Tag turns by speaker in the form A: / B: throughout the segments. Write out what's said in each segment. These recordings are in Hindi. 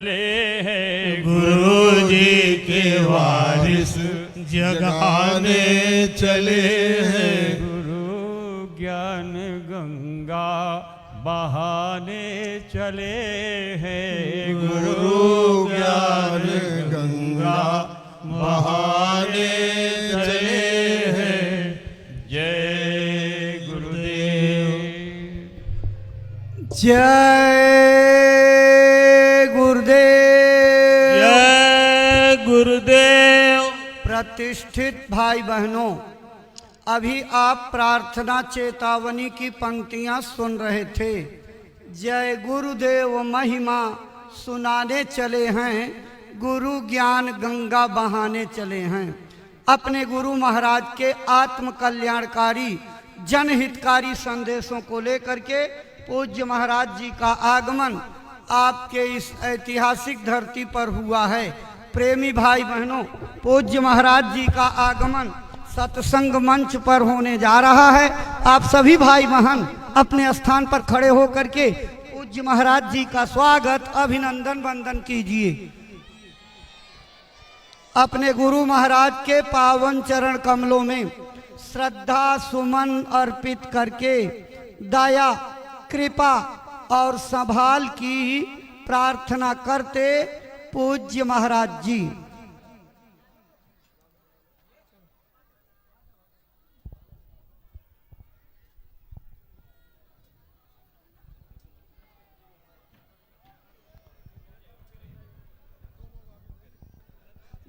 A: गुरु जी के वारिस जगाने चले हैं।
B: गुरु ज्ञान गंगा बहाने चले हैं।
A: गुरु ज्ञान गंगा बहाने चले हैं।
B: जय गुरुदेव।
C: जय गुरुदेव।
A: जय गुरुदेव।
C: प्रतिष्ठित भाई बहनों, अभी आप प्रार्थना चेतावनी की पंक्तियां सुन रहे थे। जय गुरुदेव महिमा सुनाने चले हैं, गुरु ज्ञान गंगा बहाने चले हैं। अपने गुरु महाराज के आत्म कल्याणकारी जनहितकारी संदेशों को लेकर के पूज्य महाराज जी का आगमन आपके इस ऐतिहासिक धरती पर हुआ है। प्रेमी भाई बहनों, पूज्य महाराज जी का आगमन सत्संग मंच पर होने जा रहा है। आप सभी भाई बहन अपने स्थान पर खड़े होकर के पूज्य महाराज जी का स्वागत अभिनंदन वंदन कीजिए। अपने गुरु महाराज के पावन चरण कमलों में श्रद्धा सुमन अर्पित करके दया कृपा और संभाल की प्रार्थना करते पूज्य महाराज जी।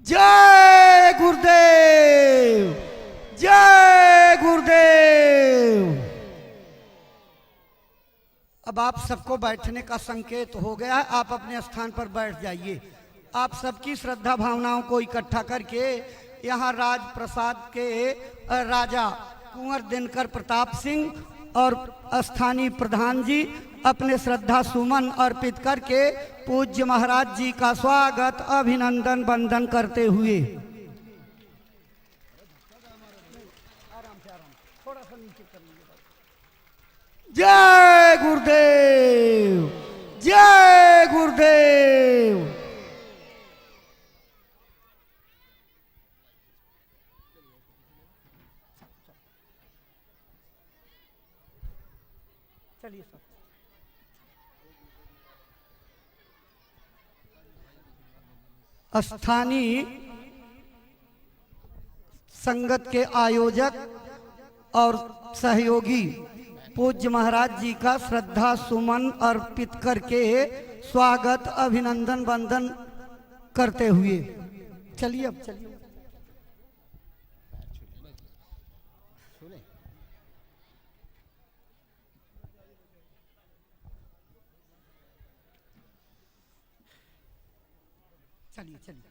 C: जय गुरुदेव। जय गुरुदेव। अब आप सबको बैठने का संकेत हो गया है, आप अपने स्थान पर बैठ जाइए। आप सबकी श्रद्धा भावनाओं को इकट्ठा करके यहाँ राज प्रसाद के राजा कुंवर दिनकर प्रताप सिंह और स्थानीय प्रधान जी अपने श्रद्धा सुमन अर्पित करके पूज्य महाराज जी का स्वागत अभिनंदन वंदन करते हुए जय गुरुदेव। जय गुरुदेव। चलिए सर। स्थानीय संगत के आयोजक और सहयोगी पूज्य महाराज जी का श्रद्धा सुमन अर्पित करके स्वागत अभिनंदन वंदन करते हुए चलिए। अब चलिए चलिए चलिए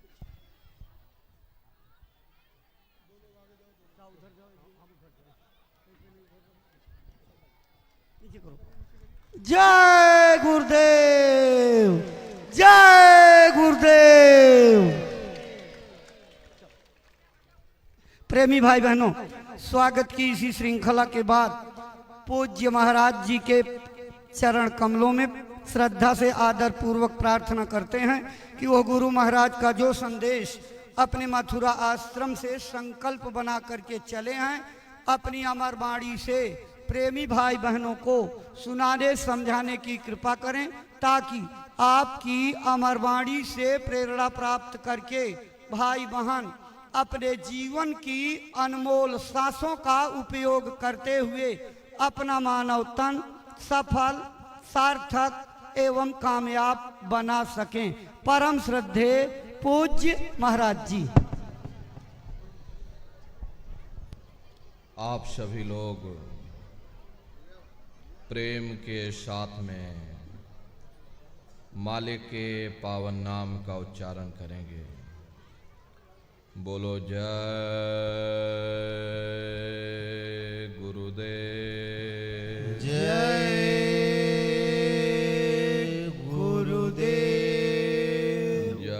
C: जय गुरुदेव। जय गुरुदेव। प्रेमी भाई बहनों, स्वागत की इसी श्रृंखला के बाद पूज्य महाराज जी के चरण कमलों में श्रद्धा से आदर पूर्वक प्रार्थना करते हैं कि वो गुरु महाराज का जो संदेश अपने मथुरा आश्रम से संकल्प बना करके चले हैं, अपनी अमर वाणी से प्रेमी भाई बहनों को सुनाने समझाने की कृपा करें, ताकि आपकी अमर वाणी से प्रेरणा प्राप्त करके भाई बहन अपने जीवन की अनमोल सांसों का उपयोग करते हुए अपना मानव तन सफल सार्थक एवं कामयाब बना सकें। परम श्रद्धेय पूज्य महाराज जी।
D: आप सभी लोग प्रेम के साथ में मालिक के पावन नाम का उच्चारण करेंगे। बोलो जय गुरुदेव।
A: जय गुरुदेव।
D: जय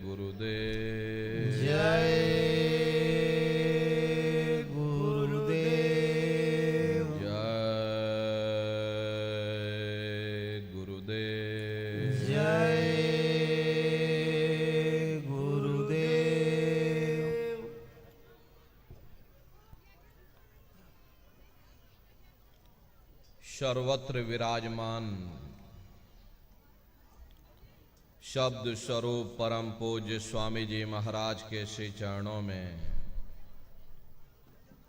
D: गुरुदेव।
A: जय गुरुदेव।
D: जय सर्वत्र विराजमान शब्द स्वरूप परम पूज्य स्वामी जी महाराज के श्री चरणों में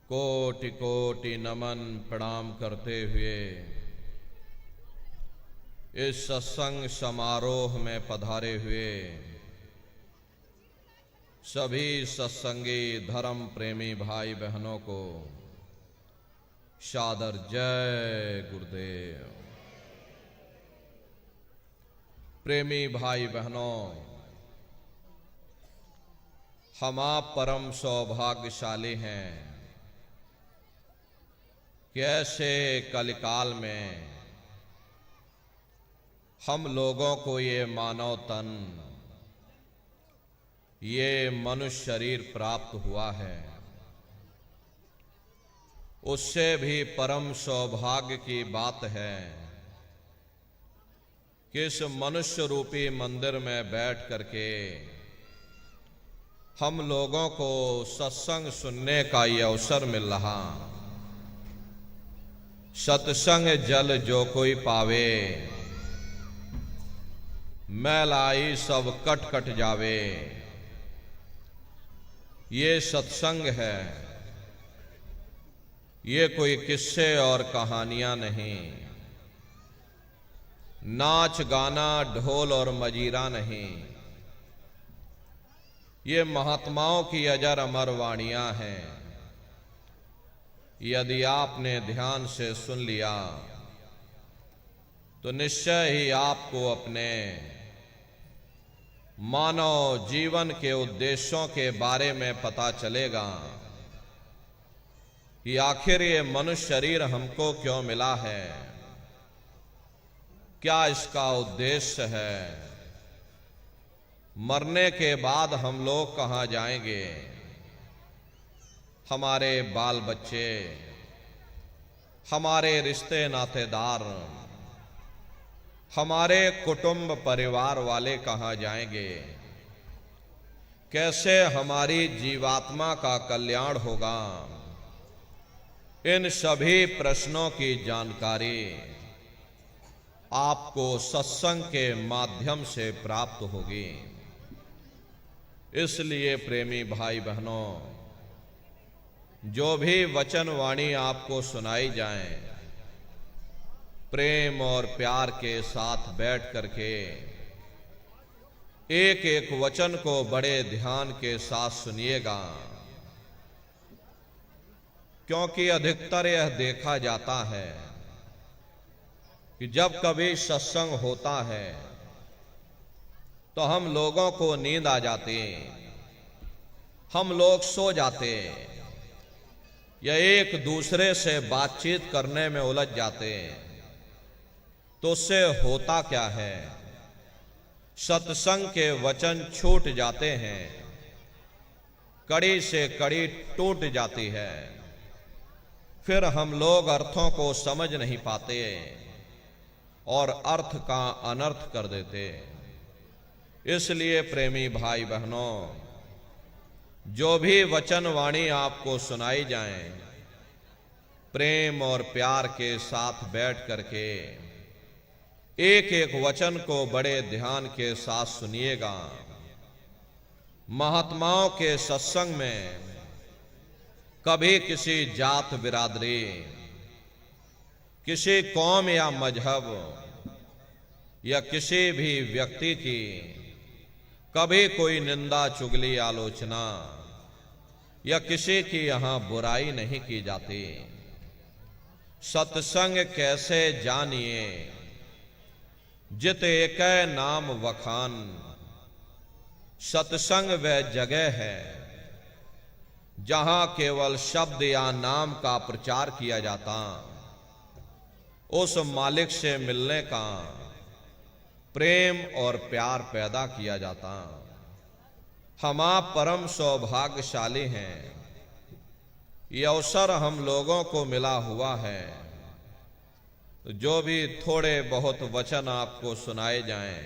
D: कोटि कोटि नमन प्रणाम करते हुए इस सत्संग समारोह में पधारे हुए सभी सत्संगी धर्म प्रेमी भाई बहनों को सादर जय गुरुदेव। प्रेमी भाई बहनों, हम आप परम सौभाग्यशाली हैं कि ऐसे कलिकाल में हम लोगों को ये मानव तन, ये मनुष्य शरीर प्राप्त हुआ है। उससे भी परम सौभाग्य की बात है कि इस मनुष्य रूपी मंदिर में बैठ करके हम लोगों को सत्संग सुनने का ये अवसर मिल रहा। सत्संग जल जो कोई पावे, मैलाई सब कट कट जावे। ये सत्संग है, ये कोई किस्से और कहानियां नहीं, नाच गाना ढोल और मजीरा नहीं। ये महात्माओं की अजर अमर वाणियां हैं। यदि आपने ध्यान से सुन लिया तो निश्चय ही आपको अपने मानव जीवन के उद्देश्यों के बारे में पता चलेगा कि आखिर ये मनुष्य शरीर हमको क्यों मिला है, क्या इसका उद्देश्य है, मरने के बाद हम लोग कहाँ जाएंगे, हमारे बाल बच्चे, हमारे रिश्ते नातेदार, हमारे कुटुंब परिवार वाले कहाँ जाएंगे, कैसे हमारी जीवात्मा का कल्याण होगा। इन सभी प्रश्नों की जानकारी आपको सत्संग के माध्यम से प्राप्त होगी। इसलिए प्रेमी भाई बहनों, जो भी वचन वाणी आपको सुनाई जाए, प्रेम और प्यार के साथ बैठ करके एक एक वचन को बड़े ध्यान के साथ सुनिएगा, क्योंकि अधिकतर यह देखा जाता है कि जब कभी सत्संग होता है तो हम लोगों को नींद आ जाती, हम लोग सो जाते या एक दूसरे से बातचीत करने में उलझ जाते। तो उससे होता क्या है, सत्संग के वचन छूट जाते हैं, कड़ी से कड़ी टूट जाती है। फिर हम लोग अर्थों को समझ नहीं पाते और अर्थ का अनर्थ कर देते। इसलिए प्रेमी भाई बहनों, जो भी वचन वाणी आपको सुनाई जाए, प्रेम और प्यार के साथ बैठ करके एक एक वचन को बड़े ध्यान के साथ सुनिएगा। महात्माओं के सत्संग में कभी किसी जात बिरादरी, किसी कौम या मजहब या किसी भी व्यक्ति की कभी कोई निंदा चुगली आलोचना या किसी की यहां बुराई नहीं की जाती। सत्संग कैसे जानिए, जित एक नाम वखान। सत्संग वह जगह है जहां केवल शब्द या नाम का प्रचार किया जाता, उस मालिक से मिलने का प्रेम और प्यार पैदा किया जाता। हम आप परम सौभाग्यशाली हैं, ये अवसर हम लोगों को मिला हुआ है। तो जो भी थोड़े बहुत वचन आपको सुनाए जाएं,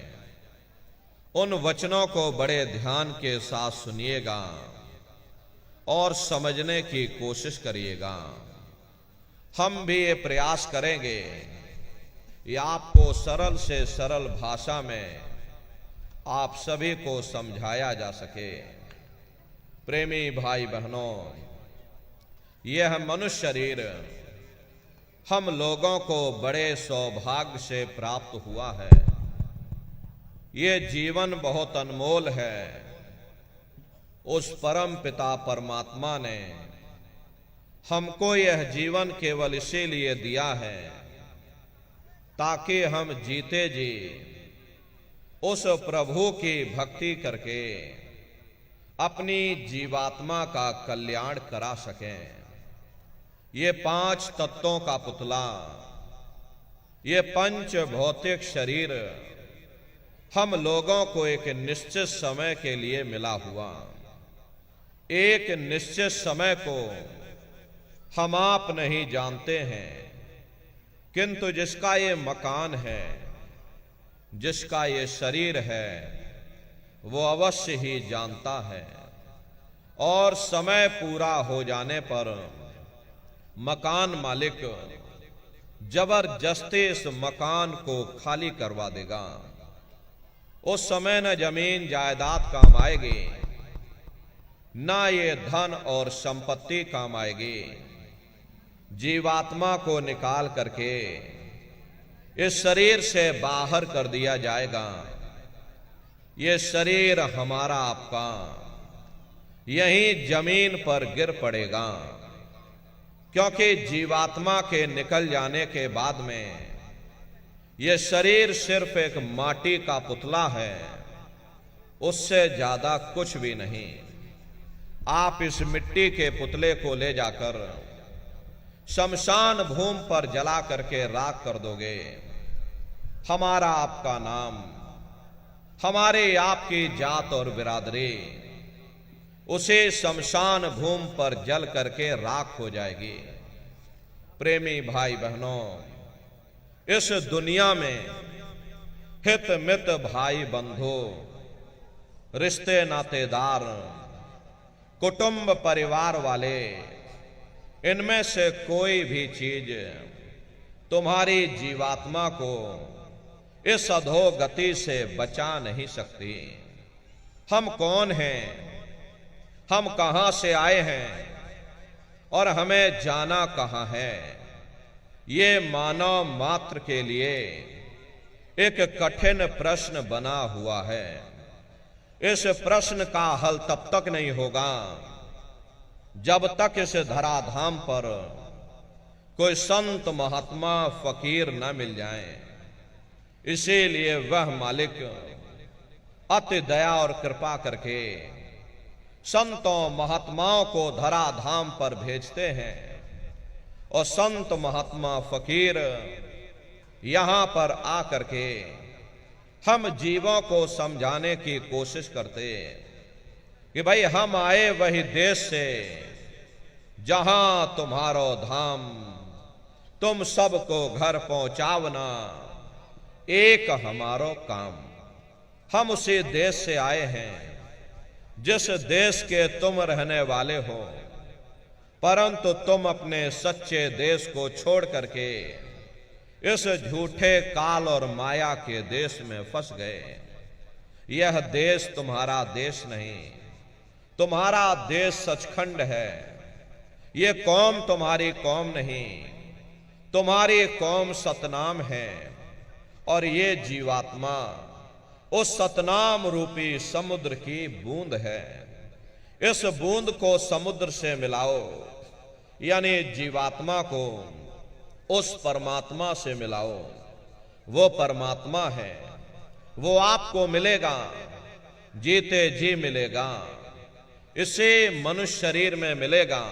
D: उन वचनों को बड़े ध्यान के साथ सुनिएगा और समझने की कोशिश करिएगा। हम भी ये प्रयास करेंगे ये आपको सरल से सरल भाषा में आप सभी को समझाया जा सके। प्रेमी भाई बहनों, यह मनुष्य शरीर हम लोगों को बड़े सौभाग्य से प्राप्त हुआ है। ये जीवन बहुत अनमोल है। उस परम पिता परमात्मा ने हमको यह जीवन केवल इसीलिए दिया है ताकि हम जीते जी उस प्रभु की भक्ति करके अपनी जीवात्मा का कल्याण करा सकें। ये 5 तत्वों का पुतला, ये पंच भौतिक शरीर हम लोगों को एक निश्चित समय के लिए मिला हुआ। एक निश्चित समय को हम आप नहीं जानते हैं, किंतु जिसका ये मकान है, जिसका ये शरीर है, वो अवश्य ही जानता है। और समय पूरा हो जाने पर मकान मालिक जबरदस्ती इस मकान को खाली करवा देगा। उस समय न जमीन जायदाद काम आएगी, ना ये धन और संपत्ति काम आएगी। जीवात्मा को निकाल करके इस शरीर से बाहर कर दिया जाएगा। ये शरीर हमारा आपका यहीं जमीन पर गिर पड़ेगा, क्योंकि जीवात्मा के निकल जाने के बाद में ये शरीर सिर्फ एक माटी का पुतला है, उससे ज्यादा कुछ भी नहीं। आप इस मिट्टी के पुतले को ले जाकर शमशान भूमि पर जला करके राख कर दोगे। हमारा आपका नाम, हमारे आपकी जात और बिरादरी उसे शमशान भूमि पर जल करके राख हो जाएगी। प्रेमी भाई बहनों, इस दुनिया में हित मित भाई बंधु, रिश्ते नातेदार, कुटुंब परिवार वाले, इनमें से कोई भी चीज तुम्हारी जीवात्मा को इस अधोगति से बचा नहीं सकती। हम कौन हैं, हम कहां से आए हैं और हमें जाना कहां है, ये मानव मात्र के लिए एक कठिन प्रश्न बना हुआ है। इस प्रश्न का हल तब तक नहीं होगा जब तक इस धराधाम पर कोई संत महात्मा फकीर न मिल जाए। इसीलिए वह मालिक अति दया और कृपा करके संतों महात्माओं को धराधाम पर भेजते हैं और संत महात्मा फकीर यहां पर आकर के हम जीवों को समझाने की कोशिश करते कि भाई हम आए वही देश से जहां तुम्हारो धाम, तुम सबको घर पहुंचावना एक हमारो काम। हम उसी देश से आए हैं जिस देश के तुम रहने वाले हो, परंतु तुम अपने सच्चे देश को छोड़ करके इस झूठे काल और माया के देश में फंस गए। यह देश तुम्हारा देश नहीं, तुम्हारा देश सचखंड है। ये कौम तुम्हारी कौम नहीं, तुम्हारी कौम सतनाम है। और ये जीवात्मा उस सतनाम रूपी समुद्र की बूंद है। इस बूंद को समुद्र से मिलाओ, यानी जीवात्मा को उस परमात्मा से मिलाओ। वो परमात्मा है, वो आपको मिलेगा, जीते जी मिलेगा। इसे मनुष्य शरीर में मिलेगा।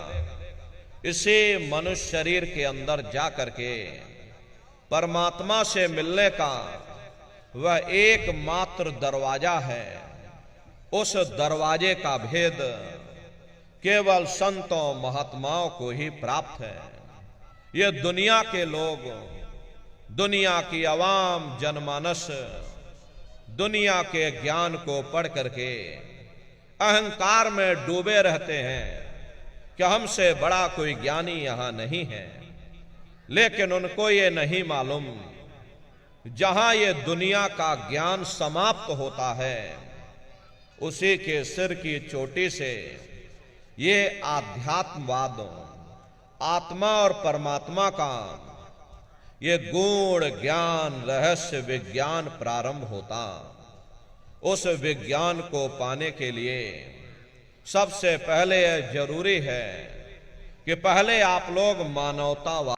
D: इसे मनुष्य शरीर के अंदर जा करके परमात्मा से मिलने का वह एकमात्र दरवाजा है। उस दरवाजे का भेद केवल संतों महात्माओं को ही प्राप्त है। ये दुनिया के लोग, दुनिया की आवाम जनमानस दुनिया के ज्ञान को पढ़ करके अहंकार में डूबे रहते हैं कि हमसे बड़ा कोई ज्ञानी यहां नहीं है। लेकिन उनको ये नहीं मालूम जहां ये दुनिया का ज्ञान समाप्त होता है, उसी के सिर की चोटी से ये आध्यात्मवाद, आत्मा और परमात्मा का ये गूढ़ ज्ञान, रहस्य विज्ञान प्रारंभ होता। उस विज्ञान को पाने के लिए सबसे पहले यह जरूरी है कि पहले आप लोग मानवतावाद,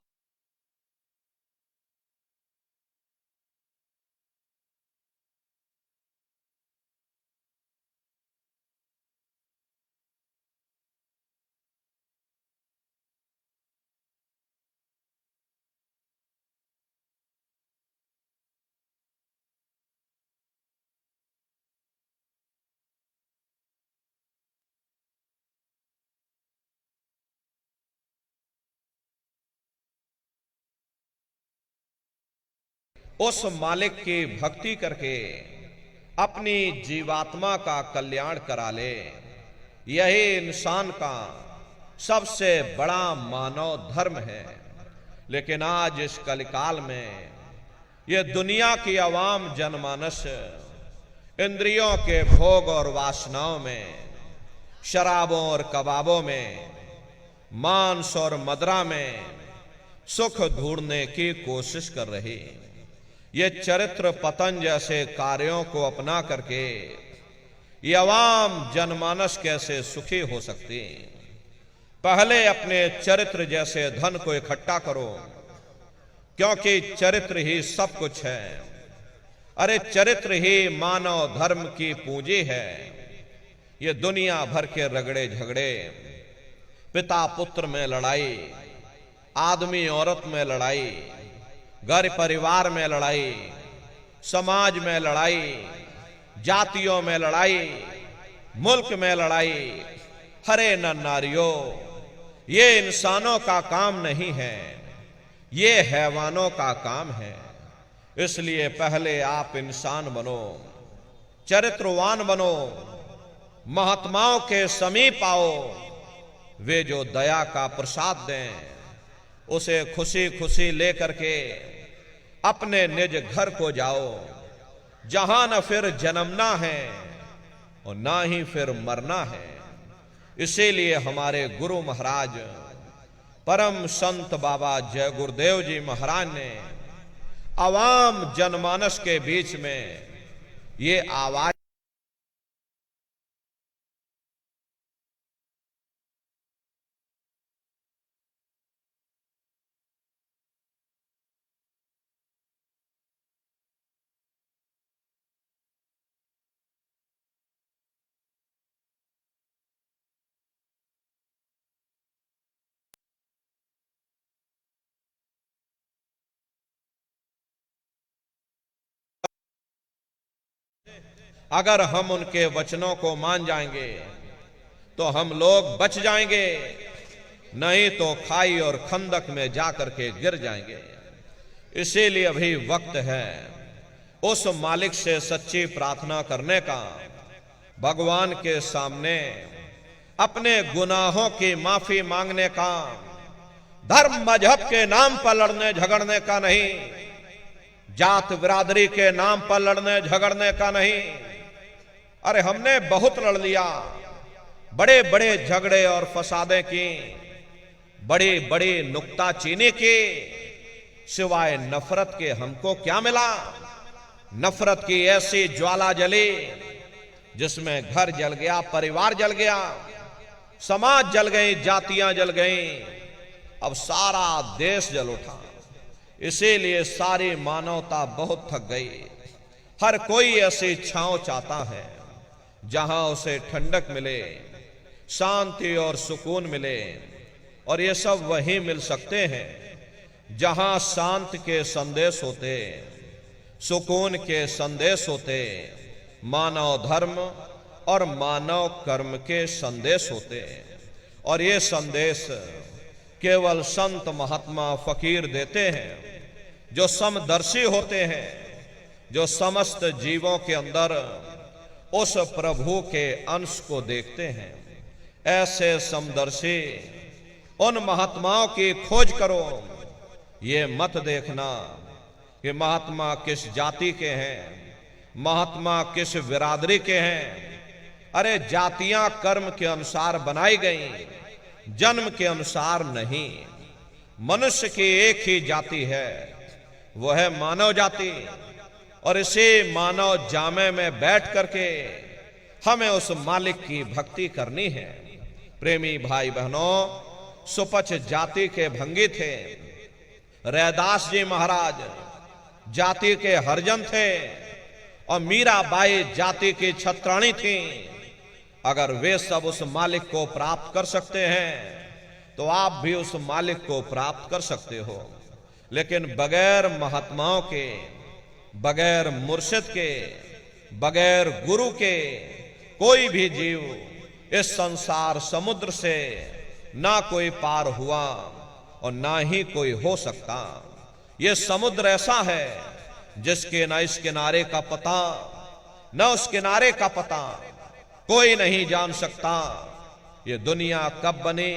D: उस मालिक की भक्ति करके अपनी जीवात्मा का कल्याण करा ले, यही इंसान का सबसे बड़ा मानव धर्म है। लेकिन आज इस कलिकाल में ये दुनिया की आवाम जनमानस इंद्रियों के भोग और वासनाओं में, शराबों और कबाबों में, मांस और मदिरा में सुख ढूंढने की कोशिश कर रही। ये चरित्र पतन जैसे कार्यों को अपना करके ये अवाम जनमानस कैसे सुखी हो सकती? पहले अपने चरित्र जैसे धन को इकट्ठा करो, क्योंकि चरित्र ही सब कुछ है। अरे चरित्र ही मानव धर्म की पूंजी है। ये दुनिया भर के रगड़े झगड़े, पिता पुत्र में लड़ाई, आदमी औरत में लड़ाई, घर परिवार में लड़ाई, समाज में लड़ाई, जातियों में लड़ाई, मुल्क में लड़ाई, हरे न नारियों, ये इंसानों का काम नहीं है, ये हैवानों का काम है। इसलिए पहले आप इंसान बनो, चरित्रवान बनो, महात्माओं के समीप आओ। वे जो दया का प्रसाद दें, उसे खुशी खुशी लेकर के अपने निज घर को जाओ, जहां न फिर जन्मना है और ना ही फिर मरना है। इसीलिए हमारे गुरु महाराज परम संत बाबा जय गुरुदेव जी महाराज ने आवाम जनमानस के बीच में ये आवाज अगर हम उनके वचनों को मान जाएंगे तो हम लोग बच जाएंगे, नहीं तो खाई और खंदक में जाकर के गिर जाएंगे। इसीलिए अभी वक्त है उस मालिक से सच्ची प्रार्थना करने का, भगवान के सामने अपने गुनाहों की माफी मांगने का, धर्म मजहब के नाम पर लड़ने झगड़ने का नहीं, जात बिरादरी के नाम पर लड़ने झगड़ने का नहीं। अरे हमने बहुत लड़ लिया, बड़े बड़े झगड़े और फसादें की, बड़ी बड़ी नुक्ताचीनी की, सिवाय नफरत के हमको क्या मिला? नफरत की ऐसी ज्वाला जली जिसमें घर जल गया, परिवार जल गया, समाज जल गई, जातियां जल गई, अब सारा देश जल उठा। इसीलिए सारी मानवता बहुत थक गई। हर कोई ऐसी छांव चाहता है जहां उसे ठंडक मिले, शांति और सुकून मिले। और ये सब वहीं मिल सकते हैं जहां शांति के संदेश होते, सुकून के संदेश होते, मानव धर्म और मानव कर्म के संदेश होते। और ये संदेश केवल संत महात्मा फकीर देते हैं, जो समदर्शी होते हैं, जो समस्त जीवों के अंदर उस प्रभु के अंश को देखते हैं। ऐसे समदर्शी उन महात्माओं की खोज करो। ये मत देखना कि महात्मा किस जाति के हैं, महात्मा किस बिरादरी के हैं। अरे जातियां कर्म के अनुसार बनाई गई, जन्म के अनुसार नहीं। मनुष्य की एक ही जाति है, वह है मानव जाति। और इसी मानव जामे में बैठ करके हमें उस मालिक की भक्ति करनी है। प्रेमी भाई बहनों, सुपच जाति के भंगी थे। रैदास जी महाराज जाति के हरजन थे और मीराबाई जाति की छत्राणी थी। अगर वे सब उस मालिक को प्राप्त कर सकते हैं तो आप भी उस मालिक को प्राप्त कर सकते हो। लेकिन बगैर महात्माओं के, बगैर मुर्शिद के, बगैर गुरु के कोई भी जीव इस संसार समुद्र से ना कोई पार हुआ और ना ही कोई हो सकता। यह समुद्र ऐसा है जिसके न इस किनारे का पता न उस किनारे का पता कोई नहीं जान सकता। ये दुनिया कब बनी,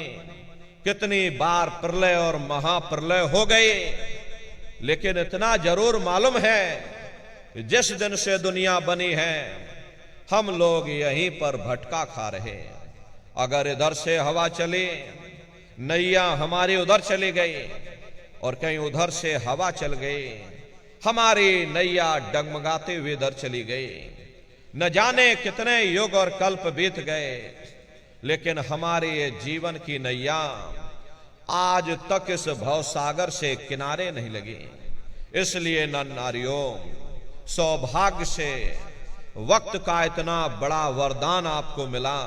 D: कितनी बार प्रलय और महाप्रलय हो गई, लेकिन इतना जरूर मालूम है कि जिस दिन से दुनिया बनी है हम लोग यहीं पर भटका खा रहे। अगर इधर से हवा चली, नैया हमारी उधर चली गई और कहीं उधर से हवा चल गई, हमारी नैया डगमगाते हुए इधर चली गई। न जाने कितने युग और कल्प बीत गए, लेकिन हमारे ये जीवन की नैया आज तक इस भवसागर से किनारे नहीं लगी। इसलिए नर नारियों, सौभाग्य से वक्त का इतना बड़ा वरदान आपको मिला,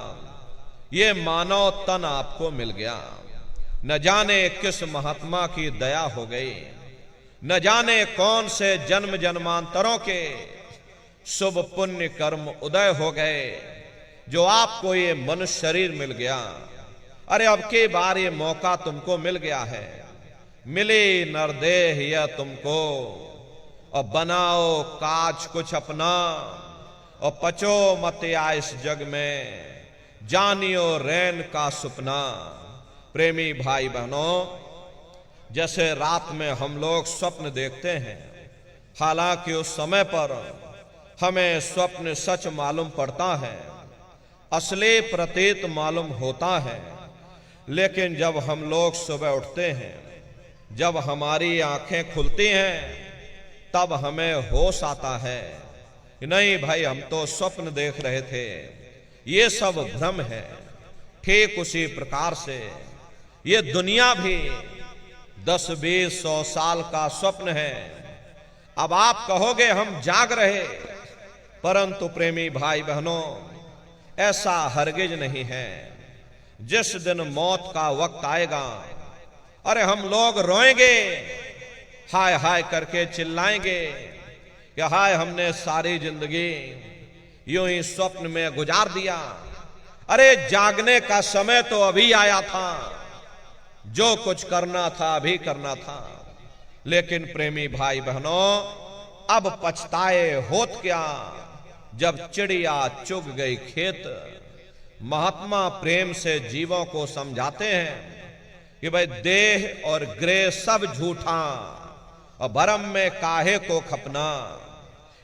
D: ये मानव तन आपको मिल गया। न जाने किस महात्मा की दया हो गई, न जाने कौन से जन्म जन्मांतरों के शुभ पुण्य कर्म उदय हो गए जो आपको ये मनुष्य शरीर मिल गया। अरे अब की बार ये मौका तुमको मिल गया है, मिली नरदेह यह तुमको, और बनाओ काज कुछ अपना और पचो मत या इस जग में, जानियो रैन का सुपना। प्रेमी भाई बहनों, जैसे रात में हम लोग स्वप्न देखते हैं, हालांकि उस समय पर हमें स्वप्न सच मालूम पड़ता है, असली प्रतीत मालूम होता है, लेकिन जब हम लोग सुबह उठते हैं, जब हमारी आंखें खुलती हैं, तब हमें होश आता है कि नहीं भाई, हम तो स्वप्न देख रहे थे, ये सब भ्रम है। ठीक उसी प्रकार से ये दुनिया भी 10, 20, 100 साल का स्वप्न है। अब आप कहोगे हम जाग रहे, परंतु प्रेमी भाई बहनों, ऐसा हरगिज नहीं है। जिस दिन मौत का वक्त आएगा, अरे हम लोग रोएंगे, हाय हाय करके चिल्लाएंगे कि हाय, हमने सारी जिंदगी यूं ही स्वप्न में गुजार दिया। अरे जागने का समय तो अभी आया था, जो कुछ करना था अभी करना था। लेकिन प्रेमी भाई बहनों, अब पछताए होत क्या जब चिड़िया चुग गई खेत। महात्मा प्रेम से जीवों को समझाते हैं कि भाई देह और गृह सब झूठा और भरम में काहे को खपना।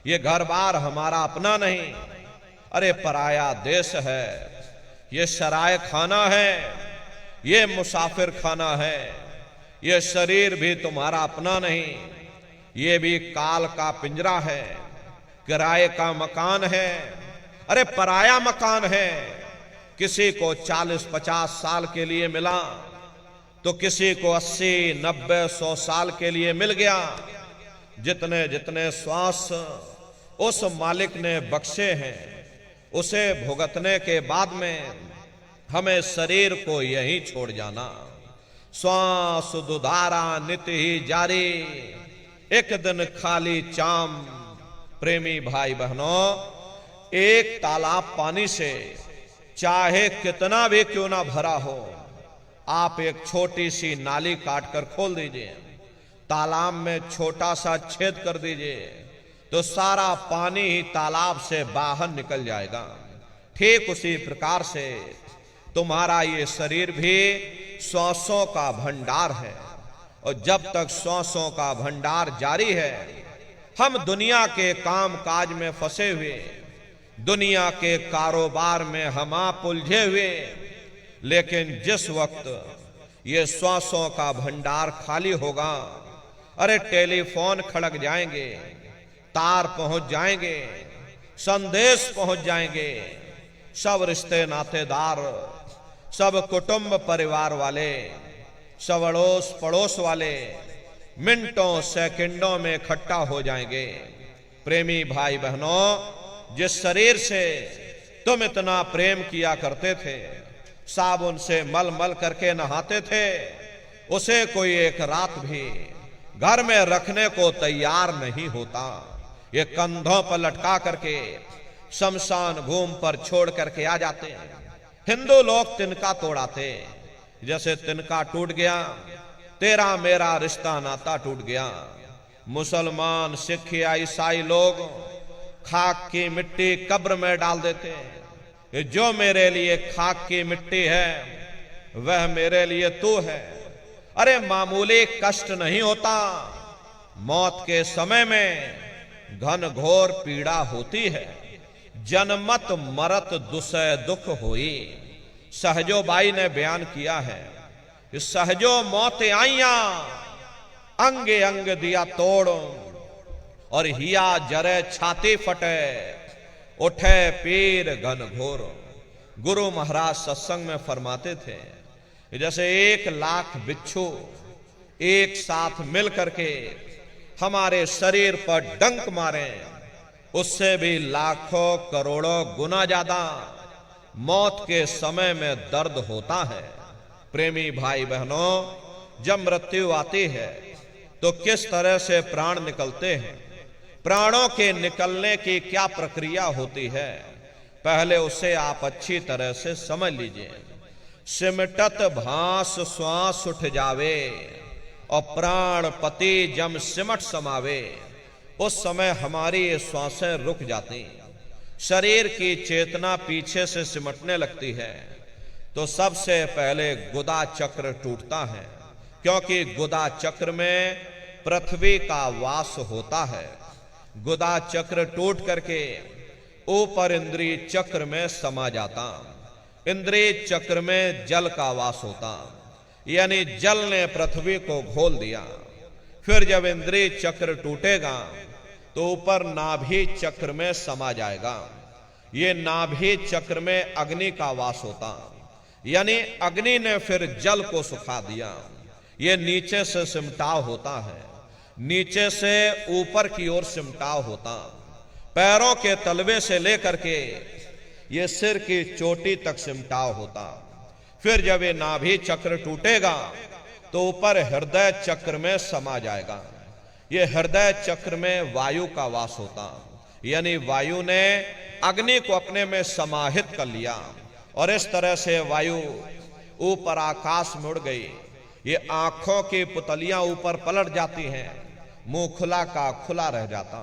D: ये घर बार हमारा अपना नहीं, अरे पराया देश है। ये सराय खाना है, ये मुसाफिर खाना है। ये शरीर भी तुम्हारा अपना नहीं, ये भी काल का पिंजरा है, किराए का मकान है, अरे पराया मकान है। किसी को 40-50 साल के लिए मिला तो किसी को 80-90-100 साल के लिए मिल गया। जितने जितने श्वास उस मालिक ने बख्शे हैं, उसे भुगतने के बाद में हमें शरीर को यहीं छोड़ जाना। श्वास दुधारा नित्य ही जारी, एक दिन खाली चाम। प्रेमी भाई बहनों, एक तालाब पानी से चाहे कितना भी क्यों ना भरा हो, आप एक छोटी सी नाली काटकर खोल दीजिए, तालाब में छोटा सा छेद कर दीजिए, तो सारा पानी ही तालाब से बाहर निकल जाएगा। ठीक उसी प्रकार से तुम्हारा ये शरीर भी श्वासों का भंडार है, और जब तक श्वासों का भंडार जारी है, हम दुनिया के काम काज में फंसे हुए, दुनिया के कारोबार में हम आप उलझे हुए, लेकिन जिस वक्त ये श्वासों का भंडार खाली होगा, अरे टेलीफोन खड़क जाएंगे, तार पहुंच जाएंगे, संदेश पहुंच जाएंगे, सब रिश्ते नातेदार, सब कुटुंब परिवार वाले, सब अड़ोस पड़ोस वाले मिनटों सेकंडों में इकट्ठा हो जाएंगे। प्रेमी भाई बहनों, जिस शरीर से तुम इतना प्रेम किया करते थे, साबुन से मल मल करके नहाते थे, उसे कोई एक रात भी घर में रखने को तैयार नहीं होता। ये कंधों पर लटका करके शमशान भूमि पर छोड़ करके आ जाते हैं। हिंदू लोग तिनका तोड़ाते, जैसे तिनका टूट गया तेरा मेरा रिश्ता नाता टूट गया। मुसलमान, सिख या ईसाई लोग खाक की मिट्टी कब्र में डाल देते हैं। जो मेरे लिए खाक की मिट्टी है वह मेरे लिए तू है। अरे मामूली कष्ट नहीं होता, मौत के समय में घन घोर पीड़ा होती है। जनमत मरत दुसह दुख होई, सहजो बाई ने बयान किया है। सहजो मौत आइया, अंगे अंग दिया तोड़, और हिया जरे छाती फटे, उठे पीर घन घोर। गुरु महाराज सत्संग में फरमाते थे, जैसे 1 लाख बिच्छू एक साथ मिल करके हमारे शरीर पर डंक मारे, उससे भी लाखों करोड़ों गुना ज्यादा मौत के समय में दर्द होता है। प्रेमी भाई बहनों, जब मृत्यु आती है तो किस तरह से प्राण निकलते हैं, प्राणों के निकलने की क्या प्रक्रिया होती है, पहले उसे आप अच्छी तरह से समझ लीजिए। सिमटत भास श्वास उठ जावे, और प्राण पति जम सिमट समावे, उस समय हमारी ये श्वासें रुक जाती, शरीर की चेतना पीछे से सिमटने लगती है। तो सबसे पहले गुदा चक्र टूटता है, क्योंकि गुदा चक्र में पृथ्वी का वास होता है। गुदा चक्र टूट करके ऊपर इंद्रिय चक्र में समा जाता, इंद्रिय चक्र में जल का वास होता, यानी जल ने पृथ्वी को घोल दिया। फिर जब इंद्रिय चक्र टूटेगा तो ऊपर नाभि चक्र में समा जाएगा। ये नाभि चक्र में अग्नि का वास होता, यानी अग्नि ने फिर जल को सुखा दिया। ये नीचे से सिमटाव होता है, नीचे से ऊपर की ओर सिमटाव होता, पैरों के तलवे से लेकर के ये सिर की चोटी तक सिमटाव होता। फिर जब ये नाभि चक्र टूटेगा तो ऊपर हृदय चक्र में समा जाएगा। ये हृदय चक्र में वायु का वास होता, यानी वायु ने अग्नि को अपने में समाहित कर लिया, और इस तरह से वायु ऊपर आकाश में उड़ गई। ये आंखों की पुतलियां ऊपर पलट जाती हैं, मुंह खुला का खुला रह जाता।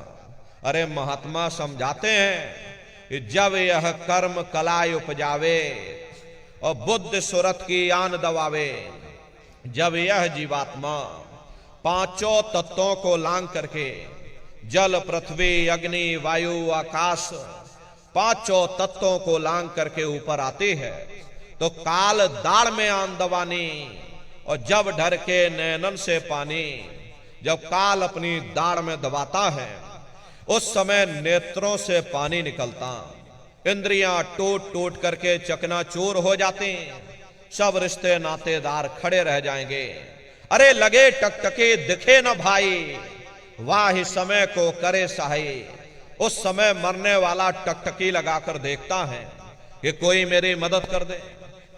D: अरे महात्मा समझाते हैं कि जब यह कर्म कलाय उपजावे और बुद्ध सुरत की आन दबावे, जब यह जीवात्मा 5 तत्वों को लांग करके जल, पृथ्वी, अग्नि, वायु, आकाश 5 तत्वों को लांग करके ऊपर आती है, तो काल दाढ़ में आन दबानी, और जब ढर के नैनन से पानी, जब काल अपनी दाढ़ में दबाता है उस समय नेत्रों से पानी निकलता, इंद्रियां टूट टूट करके चकनाचूर हो जाती, सब रिश्ते नातेदार खड़े रह जाएंगे। अरे लगे टकटके दिखे न भाई, वाह समय को करे सहाई। उस समय मरने वाला टकटकी लगाकर देखता है कि कोई मेरी मदद कर दे,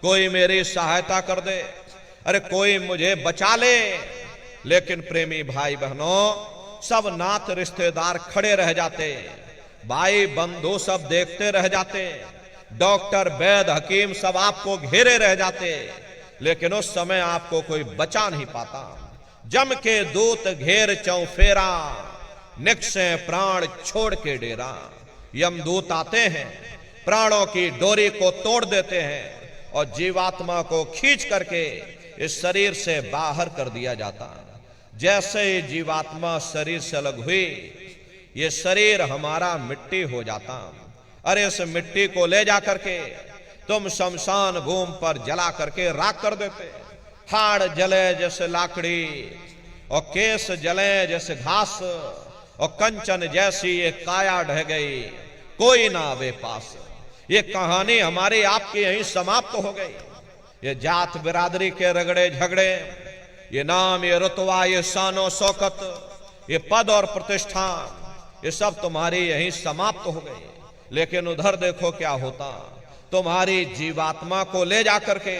D: कोई मेरी सहायता कर दे, अरे कोई मुझे बचा ले। लेकिन प्रेमी भाई बहनों, सब नात रिश्तेदार खड़े रह जाते, भाई बंधु सब देखते रह जाते, डॉक्टर वैद्य हकीम सब आपको घेरे रह जाते, लेकिन उस समय आपको कोई बचा नहीं पाता। जम के दूत घेर चौफेरा, निकसे प्राण छोड़ के डेरा। यमदूत आते हैं, प्राणों की डोरी को तोड़ देते हैं और जीवात्मा को खींच करके इस शरीर से बाहर कर दिया जाता। जैसे ही जीवात्मा शरीर से अलग हुई, ये शरीर हमारा मिट्टी हो जाता। अरे इस मिट्टी को ले जा करके तुम शमशान भूमि पर जला करके राख कर देते। हाड़ जले जैसे लाकड़ी और केस जले जैसे घास और कंचन जैसी ये काया ढह गई, कोई ना आवे पास। ये कहानी हमारी आपकी यहीं समाप्त हो गई। ये जात बिरादरी के रगड़े झगड़े, ये नाम, ये रुतबा, ये शानो शौकत, ये पद और प्रतिष्ठान, ये सब तुम्हारी यहीं समाप्त हो गई। लेकिन उधर देखो क्या होता, तुम्हारी जीवात्मा को ले जाकर के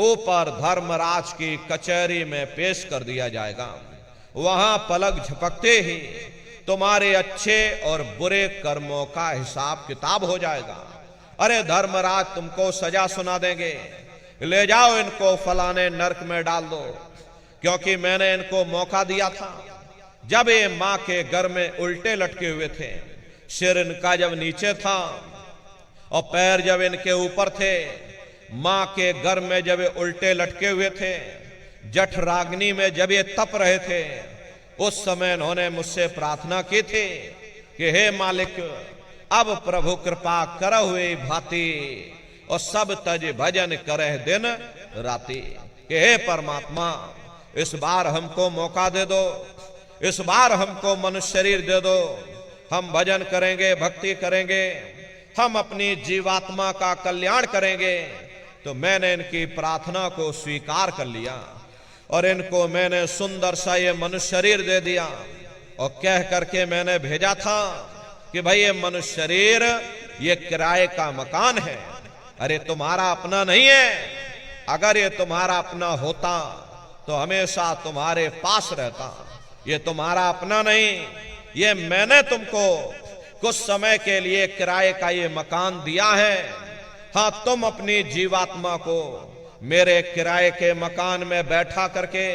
D: ऊपर धर्मराज की कचहरी में पेश कर दिया जाएगा। वहां पलक झपकते ही तुम्हारे अच्छे और बुरे कर्मों का हिसाब किताब हो जाएगा। अरे धर्मराज तुमको सजा सुना देंगे, ले जाओ इनको फलाने नरक में डाल दो, क्योंकि मैंने इनको मौका दिया था जब ये मां के घर में उल्टे लटके हुए थे। सिर इनका जब नीचे था और पैर जब इनके ऊपर थे, मां के घर में जब ये उल्टे लटके हुए थे, जठराग्नि में जब ये तप रहे थे, उस समय इन्होंने मुझसे प्रार्थना की थी कि हे मालिक, अब प्रभु कृपा कर हुए भांति और सब तज भजन करे दिन राति। कि हे परमात्मा, इस बार हमको मौका दे दो, इस बार हमको मनुष्य शरीर दे दो, हम भजन करेंगे, भक्ति करेंगे, हम अपनी जीवात्मा का कल्याण करेंगे। तो मैंने इनकी प्रार्थना को स्वीकार कर लिया और इनको मैंने सुंदर सा ये मनुष्य शरीर दे दिया और कह करके मैंने भेजा था कि भाई ये मनुष्य शरीर ये किराए का मकान है। अरे तुम्हारा अपना नहीं है। अगर ये तुम्हारा अपना होता तो हमेशा तुम्हारे पास रहता। ये तुम्हारा अपना नहीं, ये मैंने तुमको कुछ समय के लिए किराए का ये मकान दिया है। हाँ, तुम अपनी जीवात्मा को मेरे किराए के मकान में बैठा करके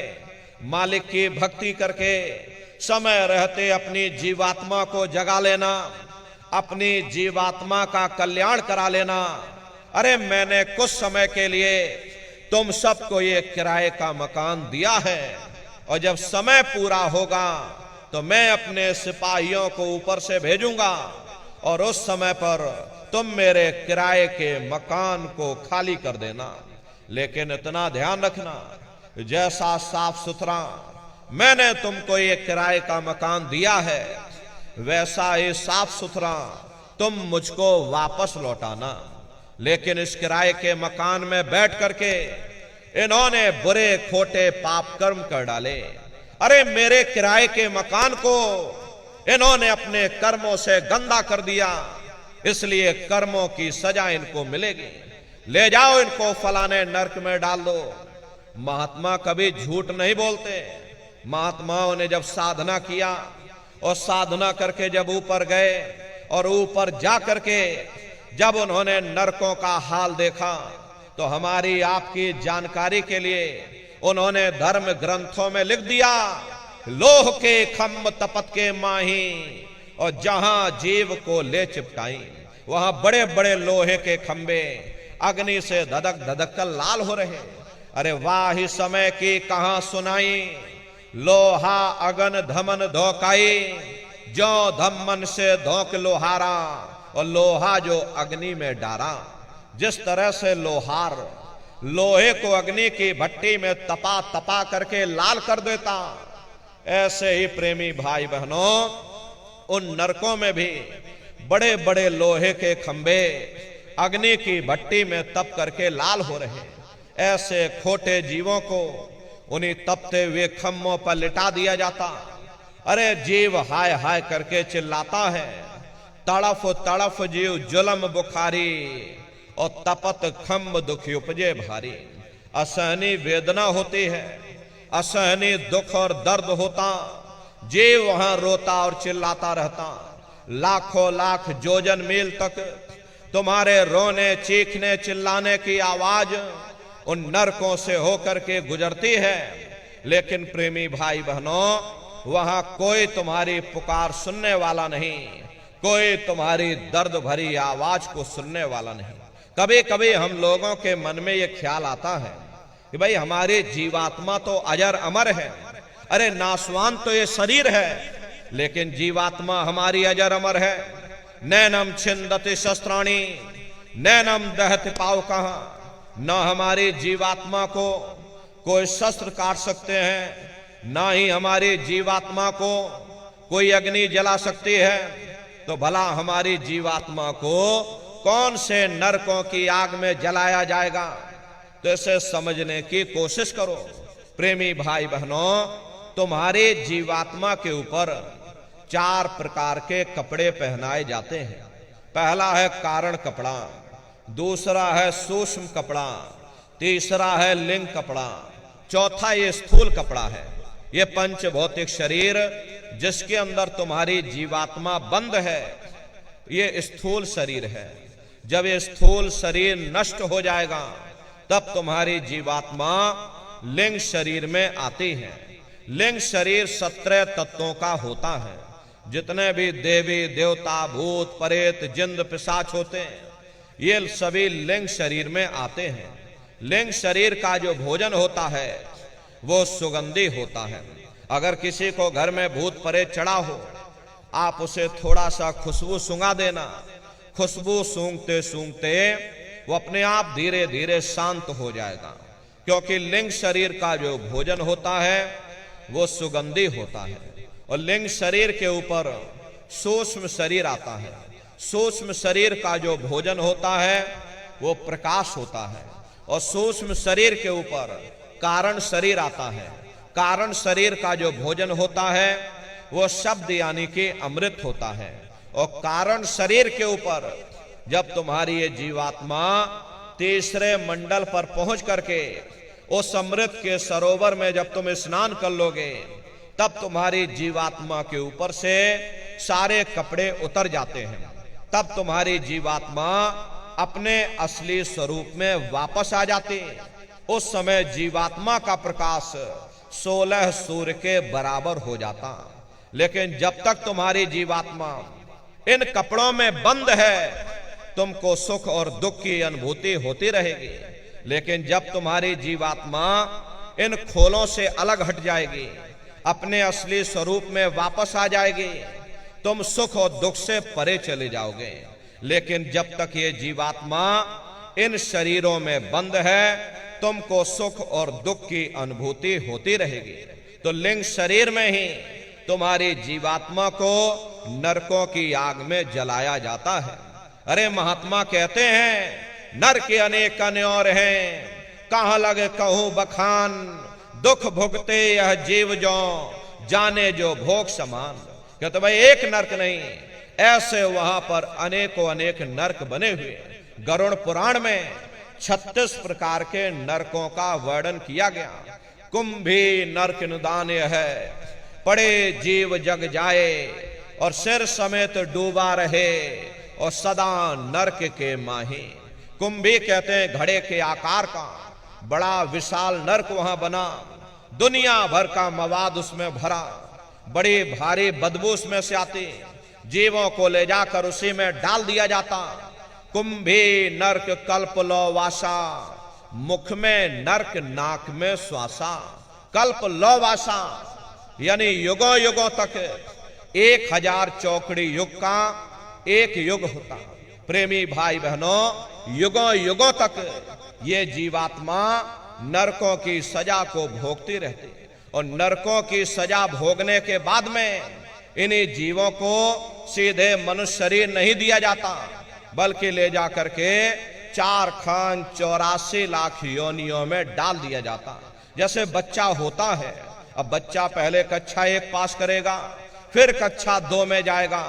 D: मालिक की भक्ति करके समय रहते अपनी जीवात्मा को जगा लेना, अपनी जीवात्मा का कल्याण करा लेना। अरे मैंने कुछ समय के लिए तुम सबको ये किराए का मकान दिया है और जब समय पूरा होगा तो मैं अपने सिपाहियों को ऊपर से भेजूंगा और उस समय पर तुम मेरे किराए के मकान को खाली कर देना। लेकिन इतना ध्यान रखना, जैसा साफ सुथरा मैंने तुमको ये किराए का मकान दिया है, वैसा ही साफ सुथरा तुम मुझको वापस लौटाना। लेकिन इस किराए के मकान में बैठ करके इन्होंने बुरे खोटे पाप कर्म कर डाले। अरे मेरे किराए के मकान को इन्होंने अपने कर्मों से गंदा कर दिया, इसलिए कर्मों की सजा इनको मिलेगी। ले जाओ इनको फलाने नरक में डाल दो। महात्मा कभी झूठ नहीं बोलते। महात्माओं ने जब साधना किया और साधना करके जब ऊपर गए और ऊपर जा करके जब उन्होंने नरकों का हाल देखा तो हमारी आपकी जानकारी के लिए उन्होंने धर्म ग्रंथों में लिख दिया, लोह के खम्भ तपत के माही और जहां जीव को ले चिपटाई, वहां बड़े बड़े लोहे के खंबे अग्नि से धधक धधक कर लाल हो रहे। अरे वाह ही समय की कहां सुनाई, लोहा अगन धमन धोकाई, जो धमन से धोक लोहारा और लोहा जो अग्नि में डारा। जिस तरह से लोहार लोहे को अग्नि की भट्टी में तपा तपा करके लाल कर देता, ऐसे ही प्रेमी भाई बहनों उन नरकों में भी बड़े बड़े लोहे के खंबे अग्नि की भट्टी में तप करके लाल हो रहे। ऐसे खोटे जीवों को उन्हीं तपते हुए खम्भों पर लिटा दिया जाता। अरे जीव हाय हाय करके चिल्लाता है, तड़फ तड़फ जीव जुलम बुखारी और तपत खम्भ दुखी उपजे भारी। असहनी वेदना होती है, असहनी दुख और दर्द होता, जीव वहां रोता और चिल्लाता रहता। लाखों लाख जोजन मील तक तुम्हारे रोने चीखने चिल्लाने की आवाज उन नरकों से होकर के गुजरती है। लेकिन प्रेमी भाई बहनों, वहां कोई तुम्हारी पुकार सुनने वाला नहीं, कोई तुम्हारी दर्द भरी आवाज को सुनने वाला नहीं। कभी कभी हम लोगों के मन में यह ख्याल आता है कि भाई हमारी जीवात्मा तो अजर अमर है, अरे नासवान तो ये शरीर है, लेकिन जीवात्मा हमारी अजर अमर है। नैनम छिंदति शस्त्राणी, नैनम दहति पावकः। न हमारी जीवात्मा को कोई शस्त्र काट सकते हैं, ना ही हमारी जीवात्मा को कोई अग्नि जला सकती है। तो भला हमारी जीवात्मा को कौन से नरकों की आग में जलाया जाएगा? तो इसे समझने की कोशिश करो। प्रेमी भाई बहनों, तुम्हारी जीवात्मा के ऊपर 4 प्रकार के कपड़े पहनाए जाते हैं। पहला है कारण कपड़ा, दूसरा है सूक्ष्म कपड़ा, तीसरा है लिंग कपड़ा, चौथा ये स्थूल कपड़ा है। ये पंच भौतिक शरीर जिसके अंदर तुम्हारी जीवात्मा बंद है, ये स्थूल शरीर है। जब ये स्थूल शरीर नष्ट हो जाएगा तब तुम्हारी जीवात्मा लिंग शरीर में आती है। लिंग शरीर 17 तत्वों का होता है। जितने भी देवी देवता भूत प्रेत जिंद पिशाच होते हैं, ये सभी लिंग शरीर में आते हैं। लिंग शरीर का जो भोजन होता है वो सुगंधी होता है। अगर किसी को घर में भूत प्रेत चढ़ा हो, आप उसे थोड़ा सा खुशबू सूंघा देना। खुशबू सूंघते सूंघते वो अपने आप धीरे धीरे शांत हो जाएगा, क्योंकि लिंग शरीर का जो भोजन होता है वो सुगंधी होता है। और लिंग शरीर के ऊपर सूक्ष्म शरीर आता है। सूक्ष्म शरीर का जो भोजन होता है वो प्रकाश होता है। और सूक्ष्म शरीर के ऊपर कारण शरीर आता है। कारण शरीर का जो भोजन होता है वो शब्द यानी कि अमृत होता है। और कारण शरीर के ऊपर जब तुम्हारी ये जीवात्मा तीसरे मंडल पर पहुंच करके उस अमृत के सरोवर में जब तुम स्नान कर लोगे, तब तुम्हारी जीवात्मा के ऊपर से सारे कपड़े उतर जाते हैं। तब तुम्हारी जीवात्मा अपने असली स्वरूप में वापस आ जाती है। उस समय जीवात्मा का प्रकाश 16 सूर्य के बराबर हो जाता। लेकिन जब तक तुम्हारी जीवात्मा इन कपड़ों में बंद है, तुमको सुख और दुख की अनुभूति होती रहेगी। लेकिन जब तुम्हारी जीवात्मा इन खोलों से अलग हट जाएगी, अपने असली स्वरूप में वापस आ जाएगी, तुम सुख और दुख से परे चले जाओगे। लेकिन जब तक ये जीवात्मा इन शरीरों में बंद है, तुमको सुख और दुख की अनुभूति होती रहेगी। तो लिंग शरीर में ही तुम्हारी जीवात्मा को नरकों की आग में जलाया जाता है। अरे महात्मा कहते हैं, नर के अनेक अन्योर हैं, कहां लगे कहूं बखान, दुख भुगते यह जीव जो, जाने जो भोग समान। कहते भाई एक नरक नहीं, ऐसे वहां पर अनेकों अनेक नरक बने हुए। गरुड़ पुराण में 36 प्रकार के नरकों का वर्णन किया गया। कुंभी नरक निदान्य है, पड़े जीव जग जाए, और सिर समेत डूबा रहे, और सदा नरक के माही। कुंभी कहते हैं घड़े के आकार का बड़ा विशाल नरक वहां बना, दुनिया भर का मवाद उसमें भरा, बड़ी भारी बदबू उसमें से आती, जीवों को ले जाकर उसी में डाल दिया जाता। कुंभी नरक कल्प लो वासा, मुख में नरक नाक में श्वासा। कल्प लो वासा यानी युगों युगों तक 1000 चौकड़ी युग का एक युग होता। प्रेमी भाई बहनों, युगों युगों तक ये जीवात्मा नरकों की सजा को भोगती रहती। और नरकों की सजा भोगने के बाद में इन्हीं जीवों को सीधे मनुष्य शरीर नहीं दिया जाता, बल्कि ले जा करके 4 खान 84 लाख योनियों में डाल दिया जाता। जैसे बच्चा होता है, अब बच्चा पहले कक्षा 1 पास करेगा, फिर कक्षा 2 में जाएगा।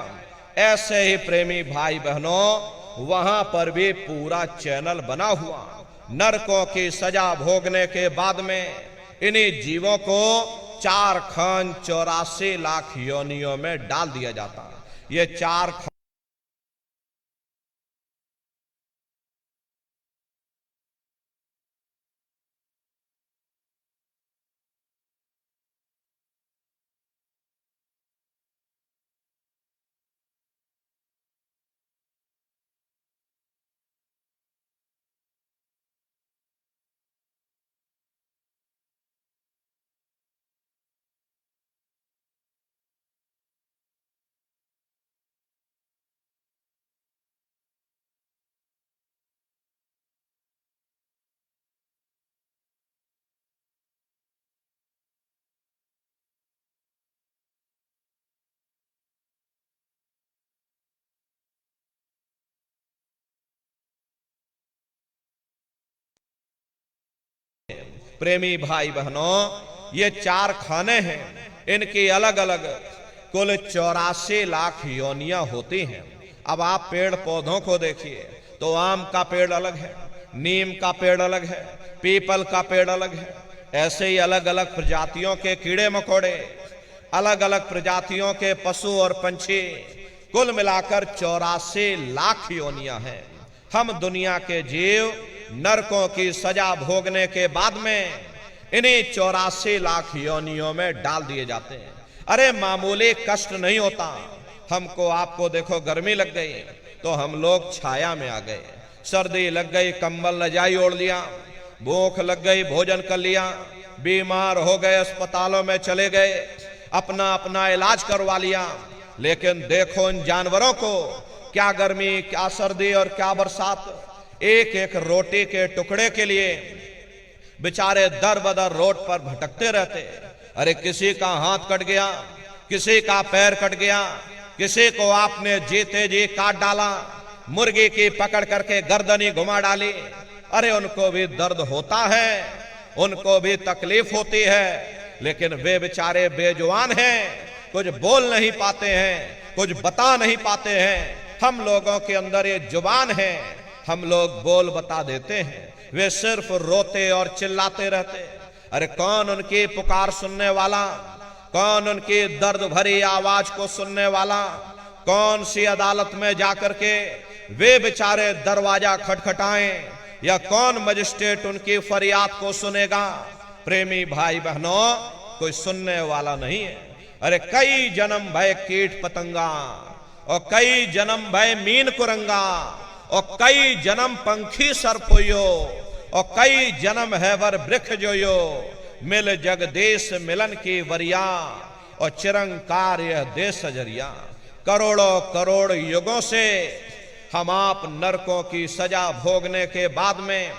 D: ऐसे ही प्रेमी भाई बहनों, वहां पर भी पूरा चैनल बना हुआ। नरकों की सजा भोगने के बाद में इन्हीं जीवों को 4 खान 84 लाख योनियों में डाल दिया जाता। ये 4 प्रेमी भाई बहनों, ये 4 खाने हैं, इनकी अलग अलग कुल 84 लाख योनियां होती हैं। अब आप पेड़ पौधों को देखिए तो आम का पेड़ अलग है, नीम का पेड़ अलग है, पीपल का पेड़ अलग है। ऐसे ही अलग अलग प्रजातियों के कीड़े मकोड़े, अलग अलग प्रजातियों के पशु और पंछी, कुल मिलाकर 84 लाख योनियां हैं। हम दुनिया के जीव नरकों की सजा भोगने के बाद में इन्हीं 84 लाख योनियों में डाल दिए जाते हैं। अरे मामूली कष्ट नहीं होता। हमको आपको देखो, गर्मी लग गई तो हम लोग छाया में आ गए, सर्दी लग गई कंबल रजाई ओढ़ लिया, भूख लग गई भोजन कर लिया, बीमार हो गए अस्पतालों में चले गए, अपना अपना इलाज करवा लिया। लेकिन देखो इन जानवरों को, क्या गर्मी, क्या सर्दी और क्या बरसात। एक एक रोटी के टुकड़े के लिए बेचारे दर बदर रोड पर भटकते रहते। अरे किसी का हाथ कट गया, किसी का पैर कट गया, किसी को आपने जीते जी काट डाला, मुर्गी की पकड़ करके गर्दनी घुमा डाली। अरे उनको भी दर्द होता है, उनको भी तकलीफ होती है, लेकिन वे बेचारे बेजुबान हैं, कुछ बोल नहीं पाते हैं, कुछ बता नहीं पाते हैं। हम लोगों के अंदर ये जुबान है, हम लोग बोल बता देते हैं, वे सिर्फ रोते और चिल्लाते रहते। अरे कौन उनकी पुकार सुनने वाला, कौन उनकी दर्द भरी आवाज को सुनने वाला, कौन सी अदालत में जाकर के वे बेचारे दरवाजा खटखटाएं, या कौन मजिस्ट्रेट उनकी फरियाद को सुनेगा। प्रेमी भाई बहनों, कोई सुनने वाला नहीं है। अरे कई जन्म भय कीट पतंगा, और कई जन्म भय मीन कुरंगा, और कई जन्म पंखी सर्पोयो, और कई जन्म है वर वृक्ष जोयो, मिल जगदेश मिलन की वरिया, और चिरंकार यह देश जरिया। करोड़ों करोड़ युगों से हम आप नरकों की सजा भोगने के बाद में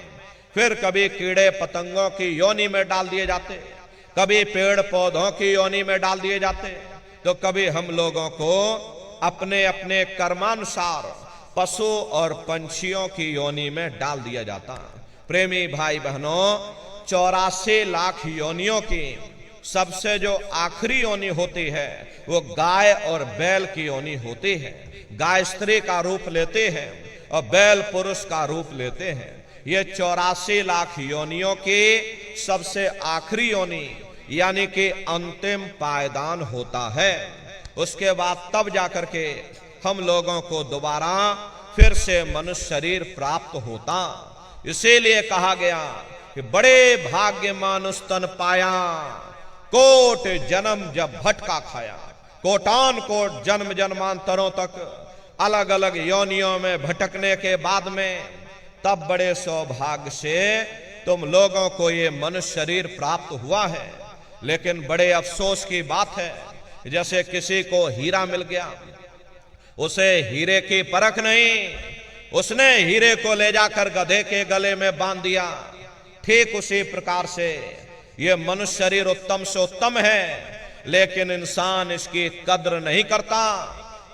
D: फिर कभी कीड़े पतंगों की योनि में डाल दिए जाते, कभी पेड़ पौधों की योनि में डाल दिए जाते, तो कभी हम लोगों को अपने अपने कर्मानुसार पशु और पंछियों की योनि में डाल दिया जाता। प्रेमी भाई बहनों, 84 लाख योनियों की सबसे जो आखिरी योनि होती है वो गाय और बैल की योनि होती है। गाय स्त्री का रूप लेते हैं और बैल पुरुष का रूप लेते हैं। ये 84 लाख योनियों की सबसे आखिरी योनि यानी कि अंतिम पायदान होता है। उसके बाद तब जाकर के हम लोगों को दोबारा फिर से मनुष्य शरीर प्राप्त होता। इसीलिए कहा गया कि बड़े भाग्य मानुष तन पाया, कोट जन्म जब भटका खाया। कोटान कोट जन्म जन्मांतरों तक अलग अलग योनियों में भटकने के बाद में तब बड़े सौभाग्य से तुम लोगों को ये मनुष्य शरीर प्राप्त हुआ है। लेकिन बड़े अफसोस की बात है, जैसे किसी को हीरा मिल गया, उसे हीरे की परख नहीं, उसने हीरे को ले जाकर गधे के गले में बांध दिया। ठीक उसी प्रकार से ये मनुष्य शरीर उत्तम से उत्तम है, लेकिन इंसान इसकी कद्र नहीं करता।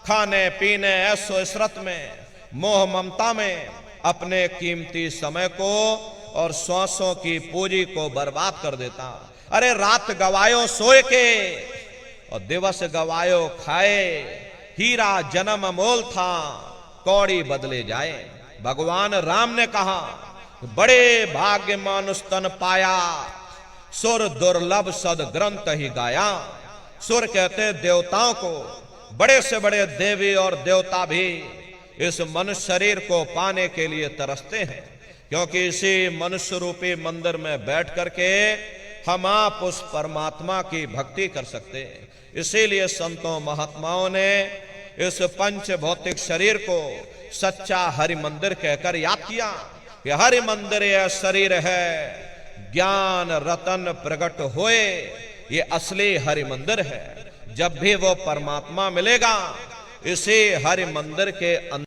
D: खाने पीने ऐशो इशरत में, मोह ममता में अपने कीमती समय को और श्वासों की पूंजी को बर्बाद कर देता। अरे रात गवायो सोए के और दिवस गवायो खाए, हीरा जन्म अमोल था कौड़ी बदले जाए। भगवान राम ने कहा, बड़े भाग्य मानुष तन पाया, सुर दुर्लभ सद ग्रंथ ही गाया। सुर कहते देवताओं को, बड़े से बड़े देवी और देवता भी इस मनुष्य शरीर को पाने के लिए तरसते हैं, क्योंकि इसी मनुष्य रूपी मंदिर में बैठ करके हम आप उस परमात्मा की भक्ति कर सकते हैं। इसीलिए संतों महात्माओं ने इस पंच भौतिक शरीर को सच्चा हरि मंदिर कहकर याद किया कि हरि मंदिर यह शरीर है, ज्ञान रतन प्रकट होए, ये असली हरि मंदिर है। जब भी वो परमात्मा मिलेगा, इसी हरि मंदिर के अंदर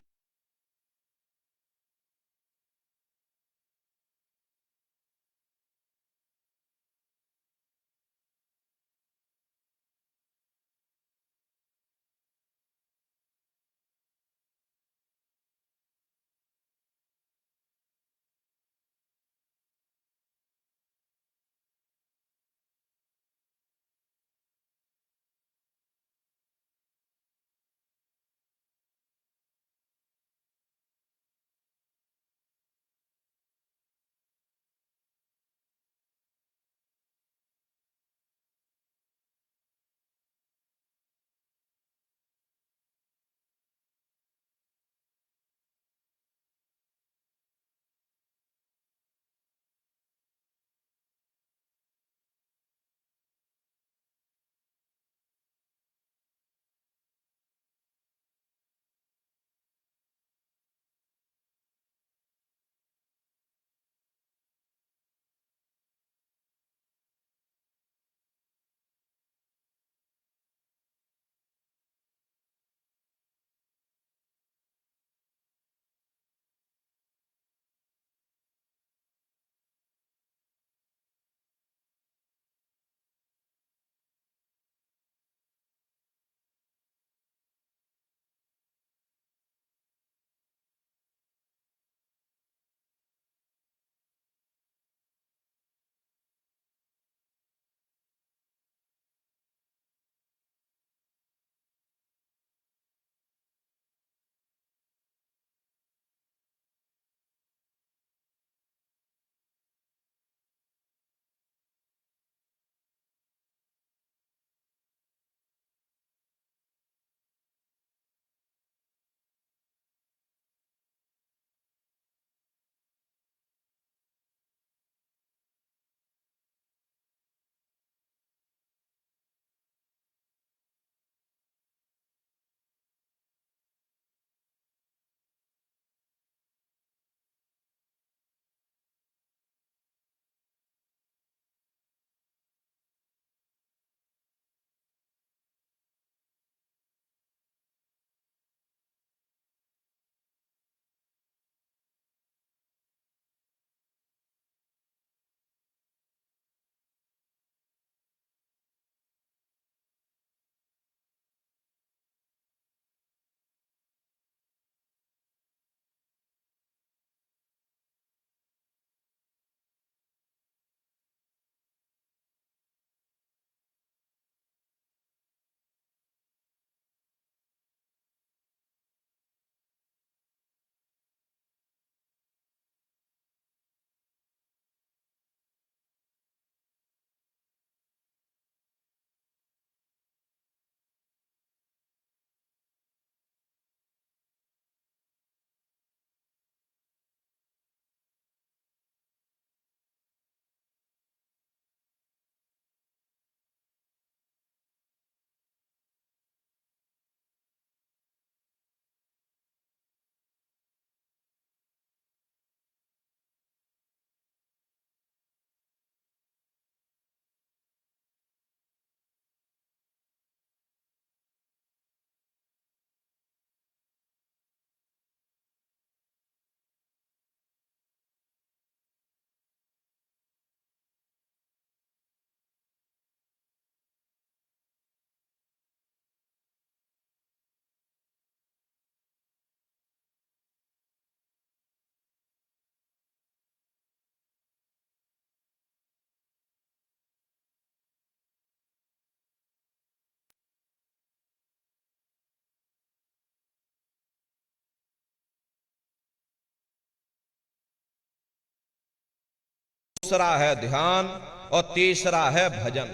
D: दूसरा है ध्यान और तीसरा है भजन।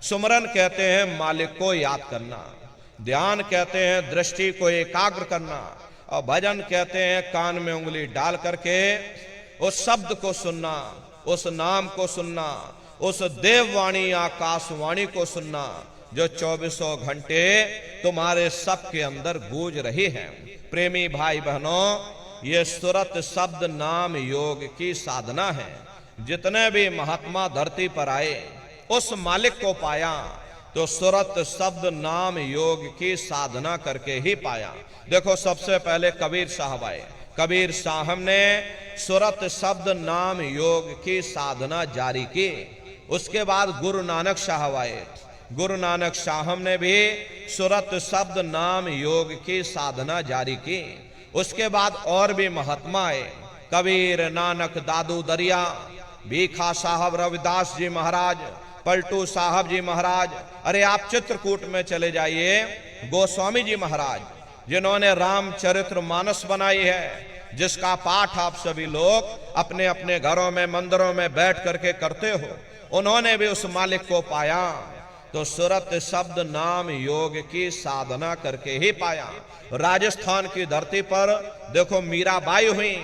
D: सुमरन कहते हैं मालिक को याद करना, ध्यान कहते हैं दृष्टि को एकाग्र करना, और भजन कहते हैं कान में उंगली डाल करके उस शब्द को सुनना, उस नाम को सुनना, उस देववाणी आकाशवाणी को सुनना जो 24 घंटे तुम्हारे सबके अंदर गूंज रही है। प्रेमी भाई बहनों, ये सुरत शब्द नाम योग की साधना है। जितने भी महात्मा धरती पर आए उस मालिक को पाया तो सुरत शब्द नाम योग की साधना करके ही पाया। देखो, सबसे पहले कबीर साहब आए, कबीर साहब ने सुरत शब्द नाम योग की साधना जारी की। उसके बाद गुरु नानक साहब आए, गुरु नानक साहब ने भी सुरत शब्द नाम योग की साधना जारी की। उसके बाद और भी महात्मा आए, कबीर, नानक, दादू दरिया, भीखा साहब, रविदास जी महाराज, पलटू साहब जी महाराज, अरे आप चित्रकूट में चले जाइए, गोस्वामी जी महाराज जिन्होंने रामचरित्र मानस बनाई है, जिसका पाठ आप सभी लोग अपने अपने घरों में मंदिरों में बैठ करके करते हो, उन्होंने भी उस मालिक को पाया तो सुरत शब्द नाम योग की साधना करके ही पाया। राजस्थान की धरती पर देखो, मीराबाई हुई,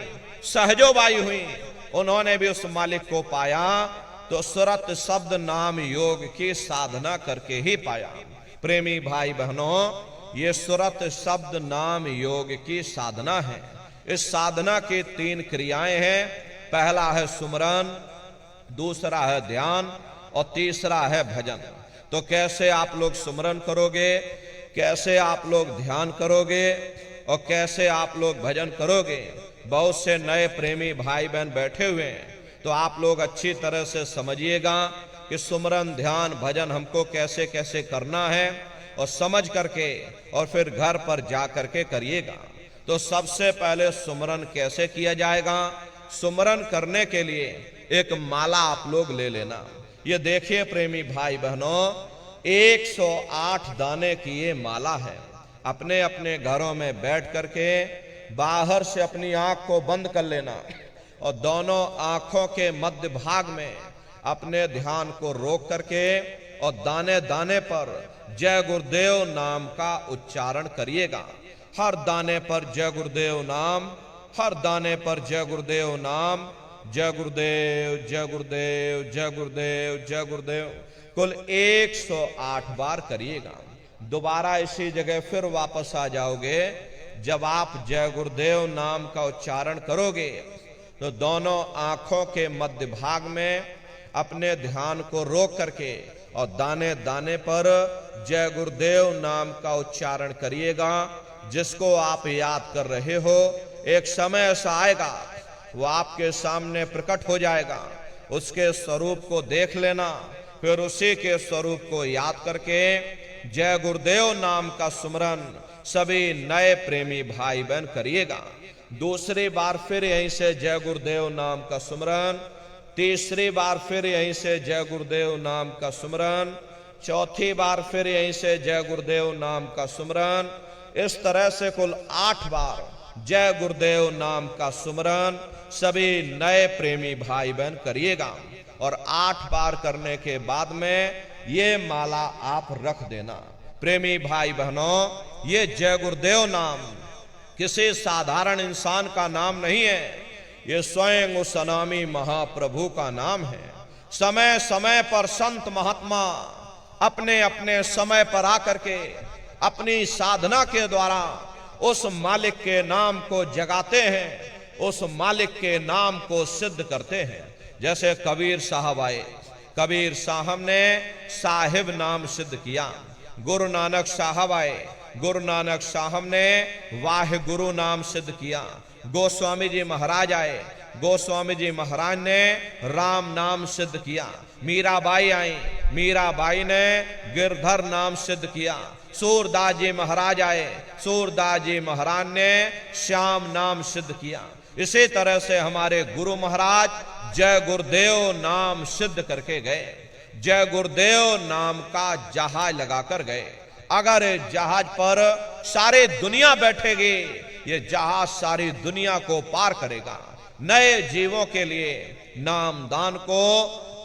D: सहजोबाई हुई, उन्होंने भी उस मालिक को पाया तो सुरत शब्द नाम योग की साधना करके ही पाया। प्रेमी भाई बहनों, ये सुरत शब्द नाम योग की साधना है। इस साधना की 3 क्रियाएं हैं। पहला है सुमरन, दूसरा है ध्यान और तीसरा है भजन। तो कैसे आप लोग सुमरन करोगे, कैसे आप लोग ध्यान करोगे और कैसे आप लोग भजन करोगे? बहुत से नए प्रेमी भाई बहन बैठे हुए हैं, तो आप लोग अच्छी तरह से समझिएगा कि सुमरन, ध्यान, भजन हमको कैसे कैसे करना है, और समझ करके और फिर घर पर जा करके करिएगा। तो सबसे पहले सुमरन कैसे किया जाएगा? सुमरन करने के लिए एक माला आप लोग ले लेना। ये देखिए प्रेमी भाई बहनों, 108 दाने की ये माला है। अपने अपने घरों में बैठ करके बाहर से अपनी आंख को बंद कर लेना और दोनों आंखों के मध्य भाग में अपने ध्यान को रोक करके और दाने दाने पर जय गुरुदेव नाम का उच्चारण करिएगा। हर दाने पर जय गुरुदेव नाम, हर दाने पर जय गुरुदेव नाम, जय गुरुदेव, जय गुरुदेव, जय गुरुदेव, जय गुरुदेव, कुल 108 बार करिएगा। दोबारा इसी जगह फिर वापस आ जाओगे। जब आप जय गुरुदेव नाम का उच्चारण करोगे तो दोनों आंखों के मध्य भाग में अपने ध्यान को रोक करके और दाने दाने पर जय गुरुदेव नाम का उच्चारण करिएगा। जिसको आप याद कर रहे हो, एक समय ऐसा आएगा वो आपके सामने प्रकट हो जाएगा। उसके स्वरूप को देख लेना, फिर उसी के स्वरूप को याद करके जय गुरुदेव नाम का सुमरन सभी नए प्रेमी भाई बहन करिएगा। दूसरी बार फिर यहीं से जय गुरुदेव नाम का सुमरन, तीसरी बार फिर यहीं से जय गुरुदेव नाम का सुमरन, चौथी बार फिर यहीं से जय गुरुदेव नाम का सुमरन। इस तरह से कुल 8 बार जय गुरुदेव नाम का सुमरन सभी नए प्रेमी भाई बहन करिएगा। और 8 बार करने के बाद में ये माला आप रख देना। प्रेमी भाई बहनों, ये जय गुरुदेव नाम किसी साधारण इंसान का नाम नहीं है, ये स्वयं उस अनामी महाप्रभु का नाम है। समय समय पर संत महात्मा अपने अपने समय पर आकर के अपनी साधना के द्वारा उस मालिक के नाम को जगाते हैं, उस मालिक के नाम को सिद्ध करते हैं। जैसे कबीर साहब आए, कबीर साहब ने साहिब नाम सिद्ध किया। गुरु नानक साहब आए, गुरु नानक साहब ने वाह गुरु नाम सिद्ध किया। गोस्वामी जी महाराज आए, गोस्वामी जी महाराज ने राम नाम सिद्ध किया। मीराबाई आई, मीराबाई ने गिरधर नाम सिद्ध किया। सूरदास जी महाराज आए, सूरदास जी महाराज ने श्याम नाम सिद्ध किया। इसी तरह से हमारे गुरु महाराज जय गुरुदेव नाम सिद्ध करके गए। जय गुरुदेव नाम का जहाज लगाकर गए। अगर जहाज पर सारी दुनिया बैठेगी, ये जहाज सारी दुनिया को पार करेगा। नए जीवों के लिए नामदान को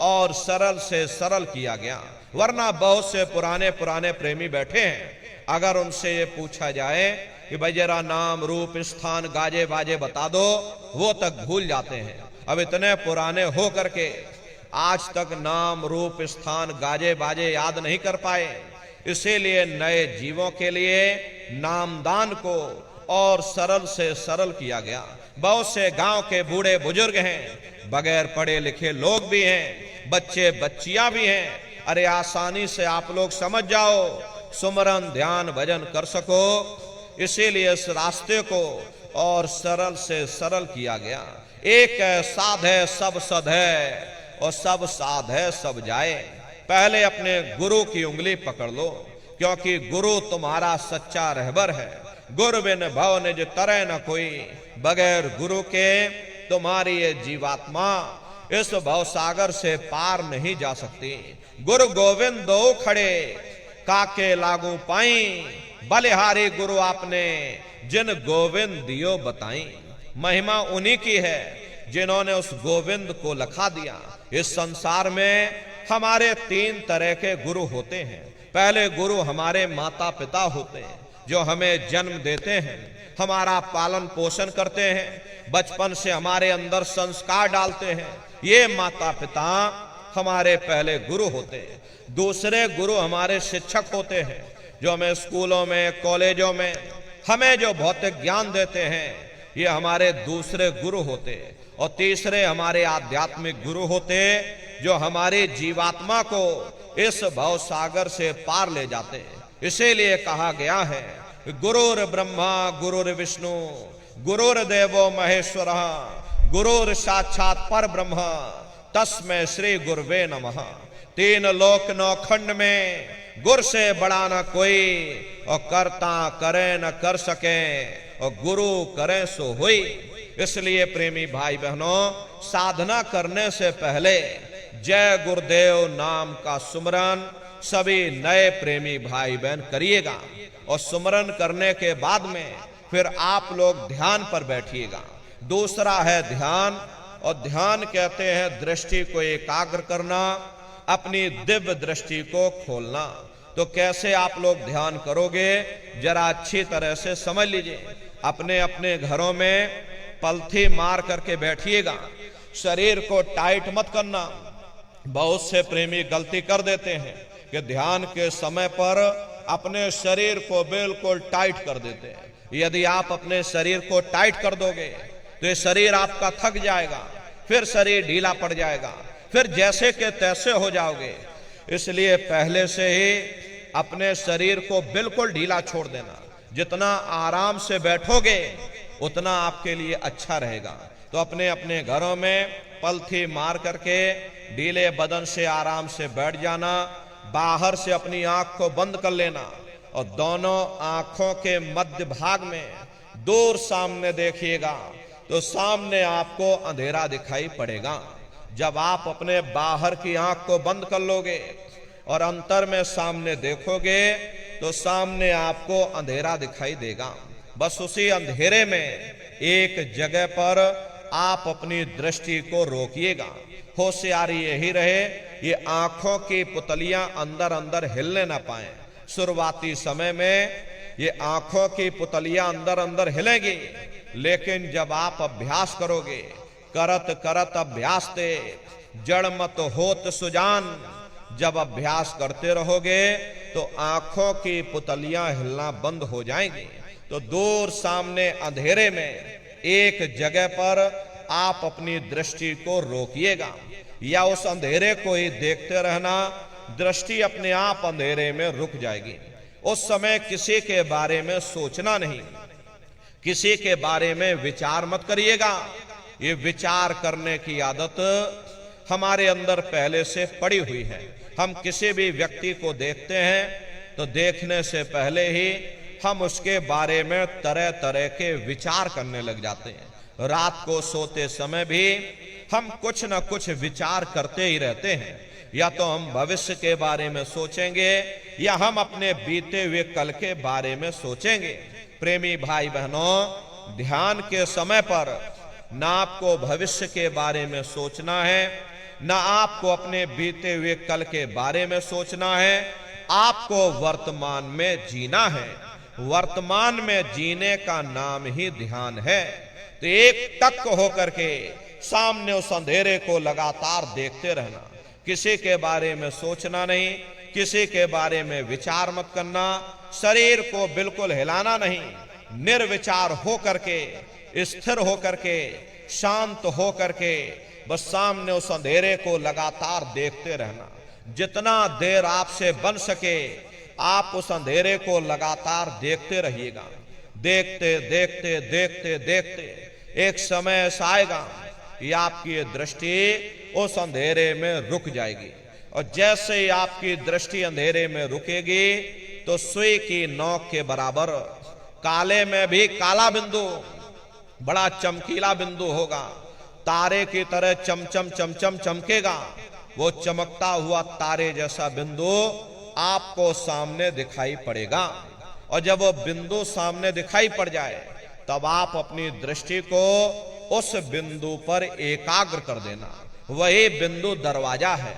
D: और सरल से सरल किया गया। वरना बहुत से पुराने पुराने प्रेमी बैठे हैं, अगर उनसे ये पूछा जाए कि भाई जरा नाम रूप स्थान गाजे बाजे बता दो, वो तक भूल जाते हैं। अब इतने पुराने हो करके आज तक नाम रूप स्थान गाजे बाजे याद नहीं कर पाए। इसीलिए नए जीवों के लिए नामदान को और सरल से सरल किया गया। बहुत से गांव के बूढ़े बुजुर्ग हैं, बगैर पढ़े लिखे लोग भी हैं, बच्चे बच्चियां भी हैं। अरे आसानी से आप लोग समझ जाओ, सुमरन ध्यान भजन कर सको, इसीलिए इस रास्ते को और सरल से सरल किया गया। एक है साध है सब सद है, और सब साध है सब जाए। पहले अपने गुरु की उंगली पकड़ लो, क्योंकि गुरु तुम्हारा सच्चा रहबर है। गुरु बिन भव निज तरह न कोई, बगैर गुरु के तुम्हारी ये जीवात्मा इस भव सागर से पार नहीं जा सकती। गुरु गोविंद दो खड़े काके लागू पाई, बलिहारी गुरु आपने जिन गोविंद दियो बताई। महिमा उन्हीं की है जिन्होंने उस गोविंद को लखा दिया। इस संसार में हमारे 3 तरह के गुरु होते हैं। पहले गुरु हमारे माता पिता होते हैं, जो हमें जन्म देते हैं, हमारा पालन पोषण करते हैं, बचपन से हमारे अंदर संस्कार डालते हैं। ये माता पिता हमारे पहले गुरु होते हैं। दूसरे गुरु हमारे शिक्षक होते हैं, जो हमें स्कूलों में कॉलेजों में हमें जो भौतिक ज्ञान देते हैं, ये हमारे दूसरे गुरु होते। और तीसरे हमारे आध्यात्मिक गुरु होते, जो हमारी जीवात्मा को इस भव सागर से पार ले जाते हैं। इसीलिए कहा गया है, गुरुर ब्रह्मा गुरुर विष्णु गुरुर्देवो महेश्वर गुरुर साक्षात पर ब्रह्म तस्मै श्री गुरुवे नमः। 3 लोक 9 खंड में गुरु से बड़ा न कोई, और करता करे न कर सके, और गुरु करे सो हुई। इसलिए प्रेमी भाई बहनों, साधना करने से पहले जय गुरुदेव नाम का सुमरन सभी नए प्रेमी भाई बहन करिएगा। और सुमरन करने के बाद में फिर आप लोग ध्यान पर बैठिएगा। दूसरा है ध्यान, और ध्यान कहते हैं दृष्टि को एकाग्र करना, अपनी दिव्य दृष्टि को खोलना। तो कैसे आप लोग ध्यान करोगे, जरा अच्छी तरह से समझ लीजिए। अपने अपने घरों में पलथी मार करके बैठिएगा। शरीर को टाइट मत करना। बहुत से प्रेमी गलती कर देते हैं कि ध्यान के समय पर अपने शरीर को बिल्कुल टाइट कर देते हैं। यदि आप अपने शरीर को टाइट कर दोगे तो ये शरीर आपका थक जाएगा, फिर शरीर ढीला पड़ जाएगा, फिर जैसे के तैसे हो जाओगे। इसलिए पहले से ही अपने शरीर को बिल्कुल ढीला छोड़ देना। जितना आराम से बैठोगे उतना आपके लिए अच्छा रहेगा। तो अपने अपने घरों में पलथी मार करके ढीले बदन से आराम से बैठ जाना। बाहर से अपनी आंख को बंद कर लेना, और दोनों आंखों के मध्य भाग में दूर सामने देखिएगा तो सामने आपको अंधेरा दिखाई पड़ेगा। जब आप अपने बाहर की आंख को बंद कर लोगे और अंतर में सामने देखोगे तो सामने आपको अंधेरा दिखाई देगा। बस उसी अंधेरे में एक जगह पर आप अपनी दृष्टि को रोकिएगा। होशियारी यही रहे, ये आंखों की पुतलियां अंदर अंदर हिलने ना पाए। शुरुआती समय में ये आंखों की पुतलियां अंदर अंदर हिलेंगी, लेकिन जब आप अभ्यास करोगे, करत करत अभ्यास ते जड़ मत होत सुजान, जब अभ्यास करते रहोगे तो आंखों की पुतलियां हिलना बंद हो जाएंगी। तो दूर सामने अंधेरे में एक जगह पर आप अपनी दृष्टि को रोकिएगा, या उस अंधेरे को ही देखते रहना। दृष्टि अपने आप अंधेरे में रुक जाएगी। उस समय किसी के बारे में सोचना नहीं, किसी के बारे में विचार मत करिएगा। ये विचार करने की आदत हमारे अंदर पहले से पड़ी हुई है। हम किसी भी व्यक्ति को देखते हैं तो देखने से पहले ही हम उसके बारे में तरह तरह के विचार करने लग जाते हैं। रात को सोते समय भी हम कुछ न कुछ विचार करते ही रहते हैं। या तो हम भविष्य के बारे में सोचेंगे, या हम अपने बीते हुए कल के बारे में सोचेंगे। प्रेमी भाई बहनों, ध्यान के समय पर न आपको भविष्य के बारे में सोचना है, न आपको अपने बीते हुए कल के बारे में सोचना है। आपको वर्तमान में जीना है। वर्तमान में जीने का नाम ही ध्यान है। तो एक टक होकर के सामने उस अंधेरे को लगातार देखते रहना, किसी के बारे में सोचना नहीं, किसी के बारे में विचार मत करना, शरीर को बिल्कुल हिलाना नहीं, निर्विचार हो करके, स्थिर हो करके, शांत हो करके बस सामने उस अंधेरे को लगातार देखते रहना। जितना देर आपसे बन सके आप उस अंधेरे को लगातार देखते रहिएगा। देखते देखते देखते देखते एक समय ऐसा आएगा कि आपकी ये दृष्टि उस अंधेरे में रुक जाएगी, और जैसे ही आपकी दृष्टि अंधेरे में रुकेगी तो सुई की नोक के बराबर काले में भी काला बिंदु, बड़ा चमकीला बिंदु होगा, तारे की तरह चमचम चमचम चमकेगा। वो चमकता हुआ तारे जैसा बिंदु आपको सामने दिखाई पड़ेगा। और जब वो बिंदु सामने दिखाई पड़ जाए तब आप अपनी दृष्टि को उस बिंदु पर एकाग्र कर देना। वही बिंदु दरवाजा है,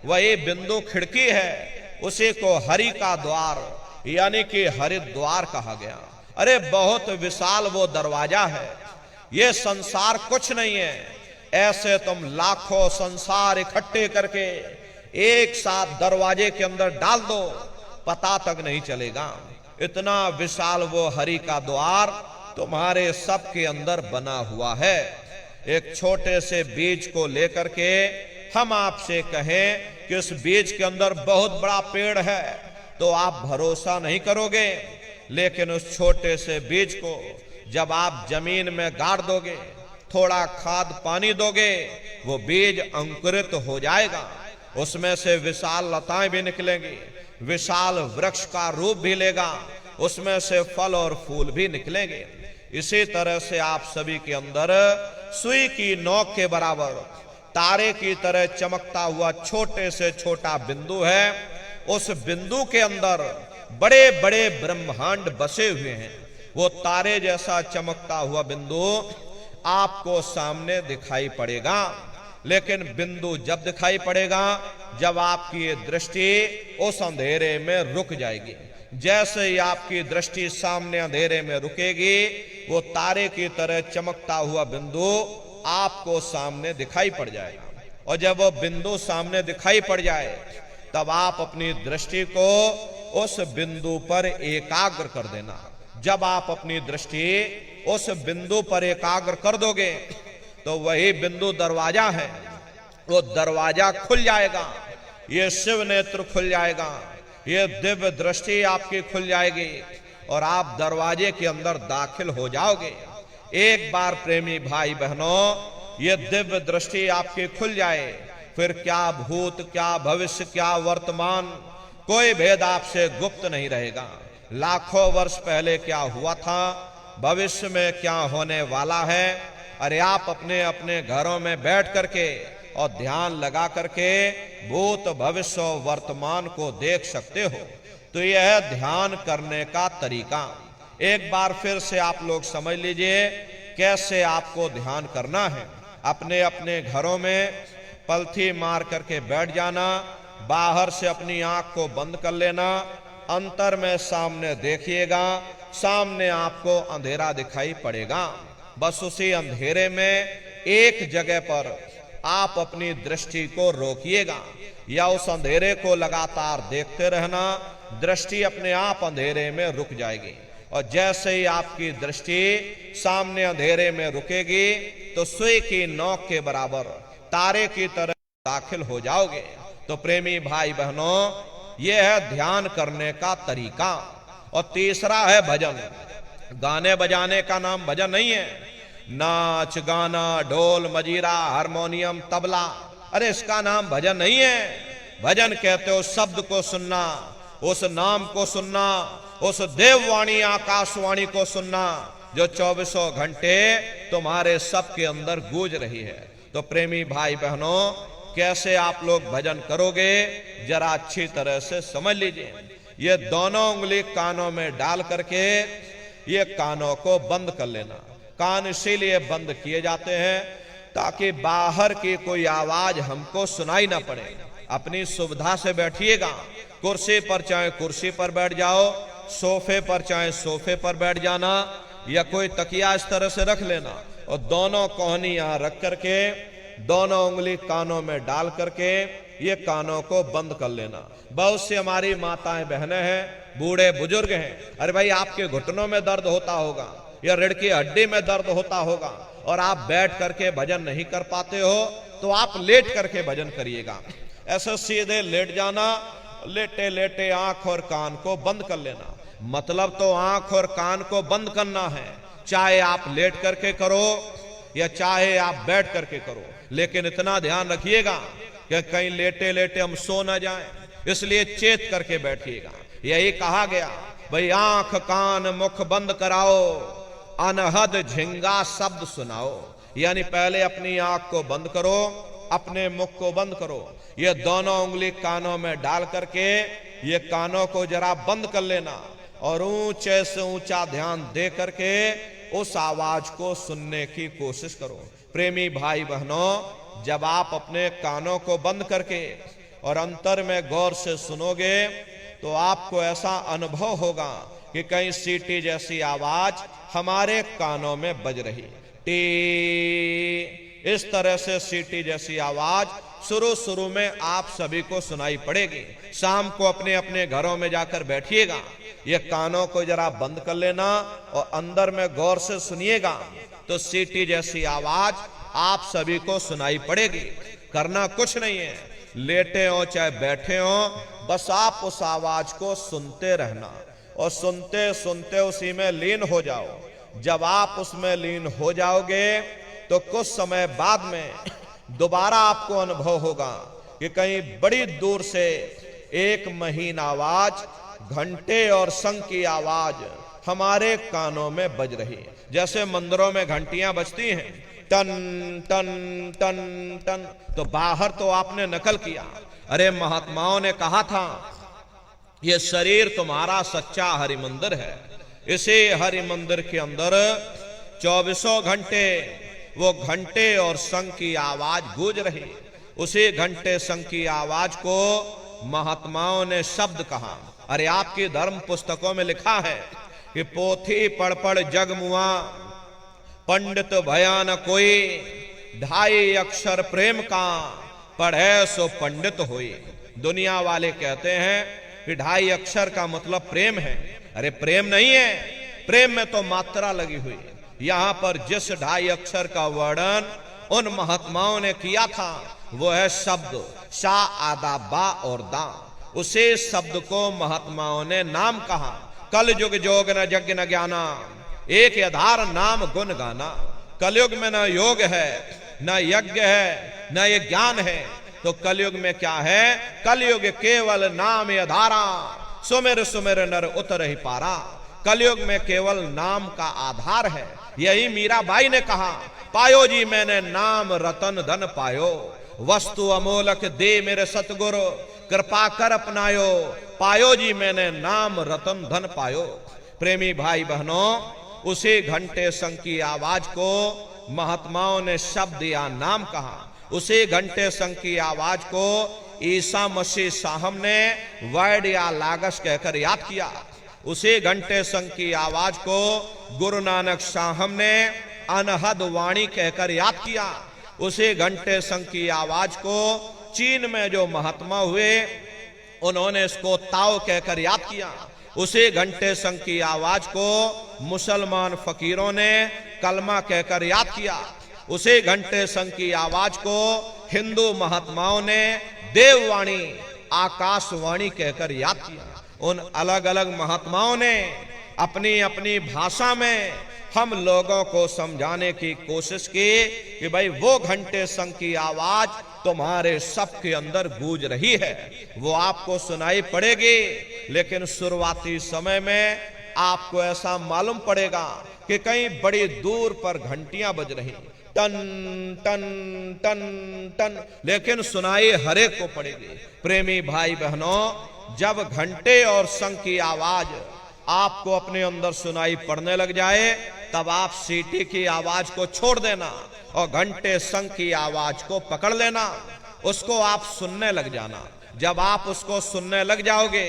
D: वही बिंदु खिड़की है, उसी को हरि का द्वार यानी कि हरिद्वार कहा गया। अरे बहुत विशाल वो दरवाजा है। ये संसार कुछ नहीं है। ऐसे तुम लाखों संसार इकट्ठे करके एक साथ दरवाजे के अंदर डाल दो, पता तक नहीं चलेगा। इतना विशाल वो हरि का द्वार तुम्हारे सबके अंदर बना हुआ है। एक छोटे से बीज को लेकर के हम आपसे कहें कि उस बीज के अंदर बहुत बड़ा पेड़ है तो आप भरोसा नहीं करोगे, लेकिन उस छोटे से बीज को जब आप जमीन में गाड़ दोगे, थोड़ा खाद पानी दोगे, वो बीज अंकुरित हो जाएगा। उसमें से विशाल लताएं भी निकलेंगी, विशाल वृक्ष का रूप भी लेगा, उसमें से फल और फूल भी निकलेंगे। इसी तरह से आप सभी के अंदर सुई की नोक के बराबर तारे की तरह चमकता हुआ छोटे से छोटा बिंदु है। उस बिंदु के अंदर बड़े बड़े ब्रह्मांड बसे हुए हैं। वो तारे जैसा चमकता हुआ बिंदु आपको सामने दिखाई पड़ेगा। लेकिन बिंदु जब दिखाई पड़ेगा जब आपकी ये दृष्टि उस अंधेरे में रुक जाएगी। जैसे ही आपकी दृष्टि सामने अंधेरे में रुकेगी, वो तारे की तरह चमकता हुआ बिंदु आपको सामने दिखाई पड़ जाएगा। और जब वो बिंदु सामने दिखाई पड़ जाए तब आप अपनी दृष्टि को उस बिंदु पर एकाग्र कर देना। जब आप अपनी दृष्टि उस बिंदु पर एकाग्र कर दोगे तो वही बिंदु दरवाजा है। वो दरवाजा खुल जाएगा, ये शिव नेत्र खुल जाएगा, ये दिव्य दृष्टि आपकी खुल जाएगी और आप दरवाजे के अंदर दाखिल हो जाओगे। एक बार प्रेमी भाई बहनों ये दिव्य दृष्टि आपकी खुल जाए, फिर क्या भूत, क्या भविष्य, क्या वर्तमान, कोई भेद आपसे गुप्त नहीं रहेगा। लाखों वर्ष पहले क्या हुआ था, भविष्य में क्या होने वाला है, अरे आप अपने अपने घरों में बैठ करके और ध्यान लगा करके भूत, भविष्य और वर्तमान को देख सकते हो। तो यह ध्यान करने का तरीका। एक बार फिर से आप लोग समझ लीजिए कैसे आपको ध्यान करना है। अपने अपने घरों में पलथी मार करके बैठ जाना, बाहर से अपनी आंख को बंद कर लेना, अंतर में सामने देखिएगा, सामने आपको अंधेरा दिखाई पड़ेगा। बस उसी अंधेरे में एक जगह पर आप अपनी दृष्टि को रोकिएगा या उस अंधेरे को लगातार देखते रहना। दृष्टि अपने आप अंधेरे में रुक जाएगी और जैसे ही आपकी दृष्टि सामने अंधेरे में रुकेगी तो सुई की नोक के बराबर तारे की तरह दाखिल हो जाओगे। तो प्रेमी भाई बहनों यह है ध्यान करने का तरीका। और तीसरा है भजन। गाने बजाने का नाम भजन नहीं है। नाच गाना, ढोल मजीरा, हारमोनियम, तबला, अरे इसका नाम भजन नहीं है। भजन कहते हो शब्द को सुनना, उस नाम को सुनना, उस देववाणी आकाशवाणी को सुनना जो 24 घंटे तुम्हारे सबके अंदर गूंज रही है। तो प्रेमी भाई बहनों कैसे आप लोग भजन करोगे जरा अच्छी तरह से समझ लीजिए। ये दोनों उंगली कानों में डाल करके ये कानों को बंद कर लेना। कान इसीलिए बंद किए जाते हैं ताकि बाहर की कोई आवाज हमको सुनाई ना पड़े। अपनी सुविधा से बैठिएगा, कुर्सी पर चाहे कुर्सी पर बैठ जाओ, सोफे पर चाहे सोफे पर बैठ जाना, या कोई तकिया इस तरह से रख लेना और दोनों कोहनी यहां रख करके दोनों उंगली कानों में डाल करके ये कानों को बंद कर लेना। बहुत सी हमारी माताएं बहनें हैं, बूढ़े बुजुर्ग हैं, अरे भाई आपके घुटनों में दर्द होता होगा या रीढ़ की हड्डी में दर्द होता होगा और आप बैठ करके भजन नहीं कर पाते हो, तो आप लेट करके भजन करिएगा। ऐसे सीधे लेट जाना, लेटे लेटे आंख और कान को बंद कर लेना। मतलब तो आंख और कान को बंद करना है, चाहे आप लेट करके करो या चाहे आप बैठ करके करो, लेकिन इतना ध्यान रखिएगा कि कहीं लेटे लेटे हम सो ना जाएं, इसलिए चेत करके बैठिएगा। यही कहा गया, भाई आंख कान मुख बंद कराओ, अनहद झिंगा शब्द सुनाओ। यानी पहले अपनी आंख को बंद करो, अपने मुख को बंद करो, ये दोनों उंगली कानों में डाल करके ये कानों को जरा बंद कर लेना और ऊंचे से ऊंचा ध्यान दे करके उस आवाज को सुनने की कोशिश करो। प्रेमी भाई बहनों, जब आप अपने कानों को बंद करके और अंतर में गौर से सुनोगे तो आपको ऐसा अनुभव होगा कि कहीं सीटी जैसी आवाज हमारे कानों में बज रही। टी, इस तरह से सीटी जैसी आवाज शुरू में आप सभी को सुनाई पड़ेगी। शाम को अपने अपने घरों में जाकर बैठिएगा, ये कानों को जरा बंद कर लेना और अंदर में गौर से सुनिएगा तो सीटी जैसी आवाज आप सभी को सुनाई पड़ेगी। करना कुछ नहीं है, लेटे हो चाहे बैठे हो, बस आप उस आवाज को सुनते रहना और सुनते सुनते उसी में लीन हो जाओ। जब आप उसमें लीन हो जाओगे तो कुछ समय बाद में दोबारा आपको अनुभव होगा कि कहीं बड़ी दूर से एक महीन आवाज, घंटे और शंख की आवाज हमारे कानों में बज रही है। जैसे मंदिरों में घंटियां बजती हैं, टन टन टन टन, तो बाहर तो आपने नकल किया। अरे महात्माओं ने कहा था ये शरीर तुम्हारा सच्चा हरि मंदिर है, इसे हरि मंदिर के अंदर 24 घंटे वो घंटे और शंख की आवाज गूंज रही। उसी घंटे शंख की आवाज को महात्माओं ने शब्द कहा। अरे आपकी धर्म पुस्तकों में लिखा है कि पोथी पढ़ पढ़ जग मुआ, पंडित भया न कोई, 2.5 अक्षर प्रेम का, पढ़े सो पंडित होई। दुनिया वाले कहते हैं कि 2.5 अक्षर का मतलब प्रेम है। अरे प्रेम नहीं है, प्रेम में तो मात्रा लगी हुई है। यहां पर जिस 2.5 अक्षर का वर्णन उन महात्माओं ने किया था वो है शब्द शा आदा बा और दा। उसे शब्द को महात्माओं ने नाम कहा। कल युग जोग न यज्ञ न ज्ञाना, एक आधार नाम गुण गाना। कलयुग में न योग है, न यज्ञ है, न ये ज्ञान है, तो कलयुग में क्या है? कलयुग केवल नाम आधारा, सुमिर सुमिर नर उतर ही पारा। कलयुग में केवल नाम का आधार है। यही मीराबाई ने कहा, पायो जी मैंने नाम रतन धन पायो, वस्तु अमोलक दे मेरे सतगुरु, कृपा कर अपनायो, पायो जी मैंने नाम रतन धन पायो। प्रेमी भाई बहनों, उसी घंटे शंख की आवाज को महात्माओं ने शब्द या नाम कहा। उसी घंटे शंख की आवाज को ईसा मसीह साहब ने वर्ड या लागस कहकर याद किया। उसी घंटे शंख की आवाज को गुरु नानक साहब ने अनहद वाणी कहकर याद किया। उसी घंटे शंख की आवाज को चीन में जो महात्मा हुए उन्होंने इसको ताओ कहकर याद किया। उसी घंटे शंख की आवाज को मुसलमान फकीरों ने कलमा कहकर याद किया। उसी घंटे शंख की आवाज को हिंदू महात्माओं ने देववाणी आकाशवाणी कहकर याद किया। उन अलग अलग महात्माओं ने अपनी अपनी भाषा में हम लोगों को समझाने की कोशिश की कि भाई वो घंटे शंख की आवाज तुम्हारे सबके अंदर गूंज रही है, वो आपको सुनाई पड़ेगी। लेकिन शुरुआती समय में आपको ऐसा मालूम पड़ेगा कि कहीं बड़ी दूर पर घंटियां बज रही, टन टन टन टन, लेकिन सुनाई हरेक को पड़ेगी। प्रेमी भाई बहनों, जब घंटे और शंख की आवाज आपको अपने अंदर सुनाई पड़ने लग जाए, तब आप सीटी की आवाज को छोड़ देना और घंटे शंख की आवाज को पकड़ लेना, उसको आप सुनने लग जाना। जब आप उसको सुनने लग जाओगे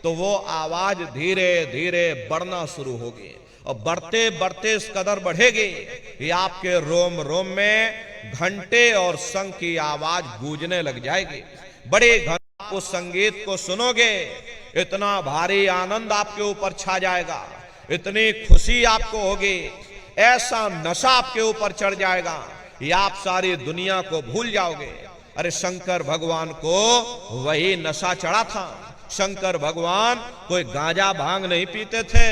D: तो वो आवाज धीरे धीरे बढ़ना शुरू होगी और बढ़ते बढ़ते इस कदर बढ़ेगी कि आपके रोम रोम में घंटे और शंख की आवाज गूंजने लग जाएगी। बड़े घन आप उस संगीत को सुनोगे, इतना भारी आनंद आपके ऊपर छा जाएगा, इतनी खुशी आपको होगी, ऐसा नशा आपके ऊपर चढ़ जाएगा कि आप सारी दुनिया को भूल जाओगे। अरे शंकर भगवान को वही नशा चढ़ा था। शंकर भगवान कोई गांजा भांग नहीं पीते थे।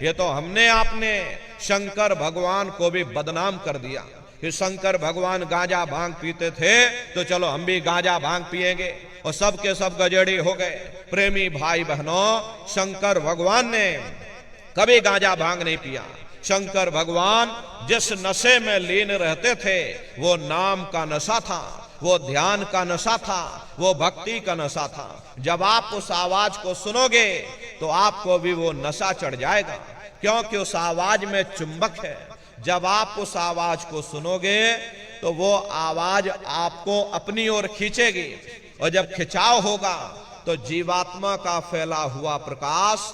D: ये तो हमने आपने शंकर भगवान को भी बदनाम कर दिया कि शंकर भगवान गांजा भांग पीते थे तो चलो हम भी गांजा भांग पिएंगे, और सब के सब गजेड़ी हो गए। प्रेमी भाई बहनों, शंकर भगवान ने कभी गांजा भांग नहीं पिया। शंकर भगवान जिस नशे में लीन रहते थे वो नाम का नशा था, वो ध्यान का नशा था, वो भक्ति का नशा था। जब आप उस आवाज को सुनोगे तो आपको भी वो नशा चढ़ जाएगा, क्योंकि उस आवाज में चुंबक है। जब आप उस आवाज को सुनोगे तो वो आवाज आपको अपनी ओर खींचेगी, और जब खिंचाव होगा तो जीवात्मा का फैला हुआ प्रकाश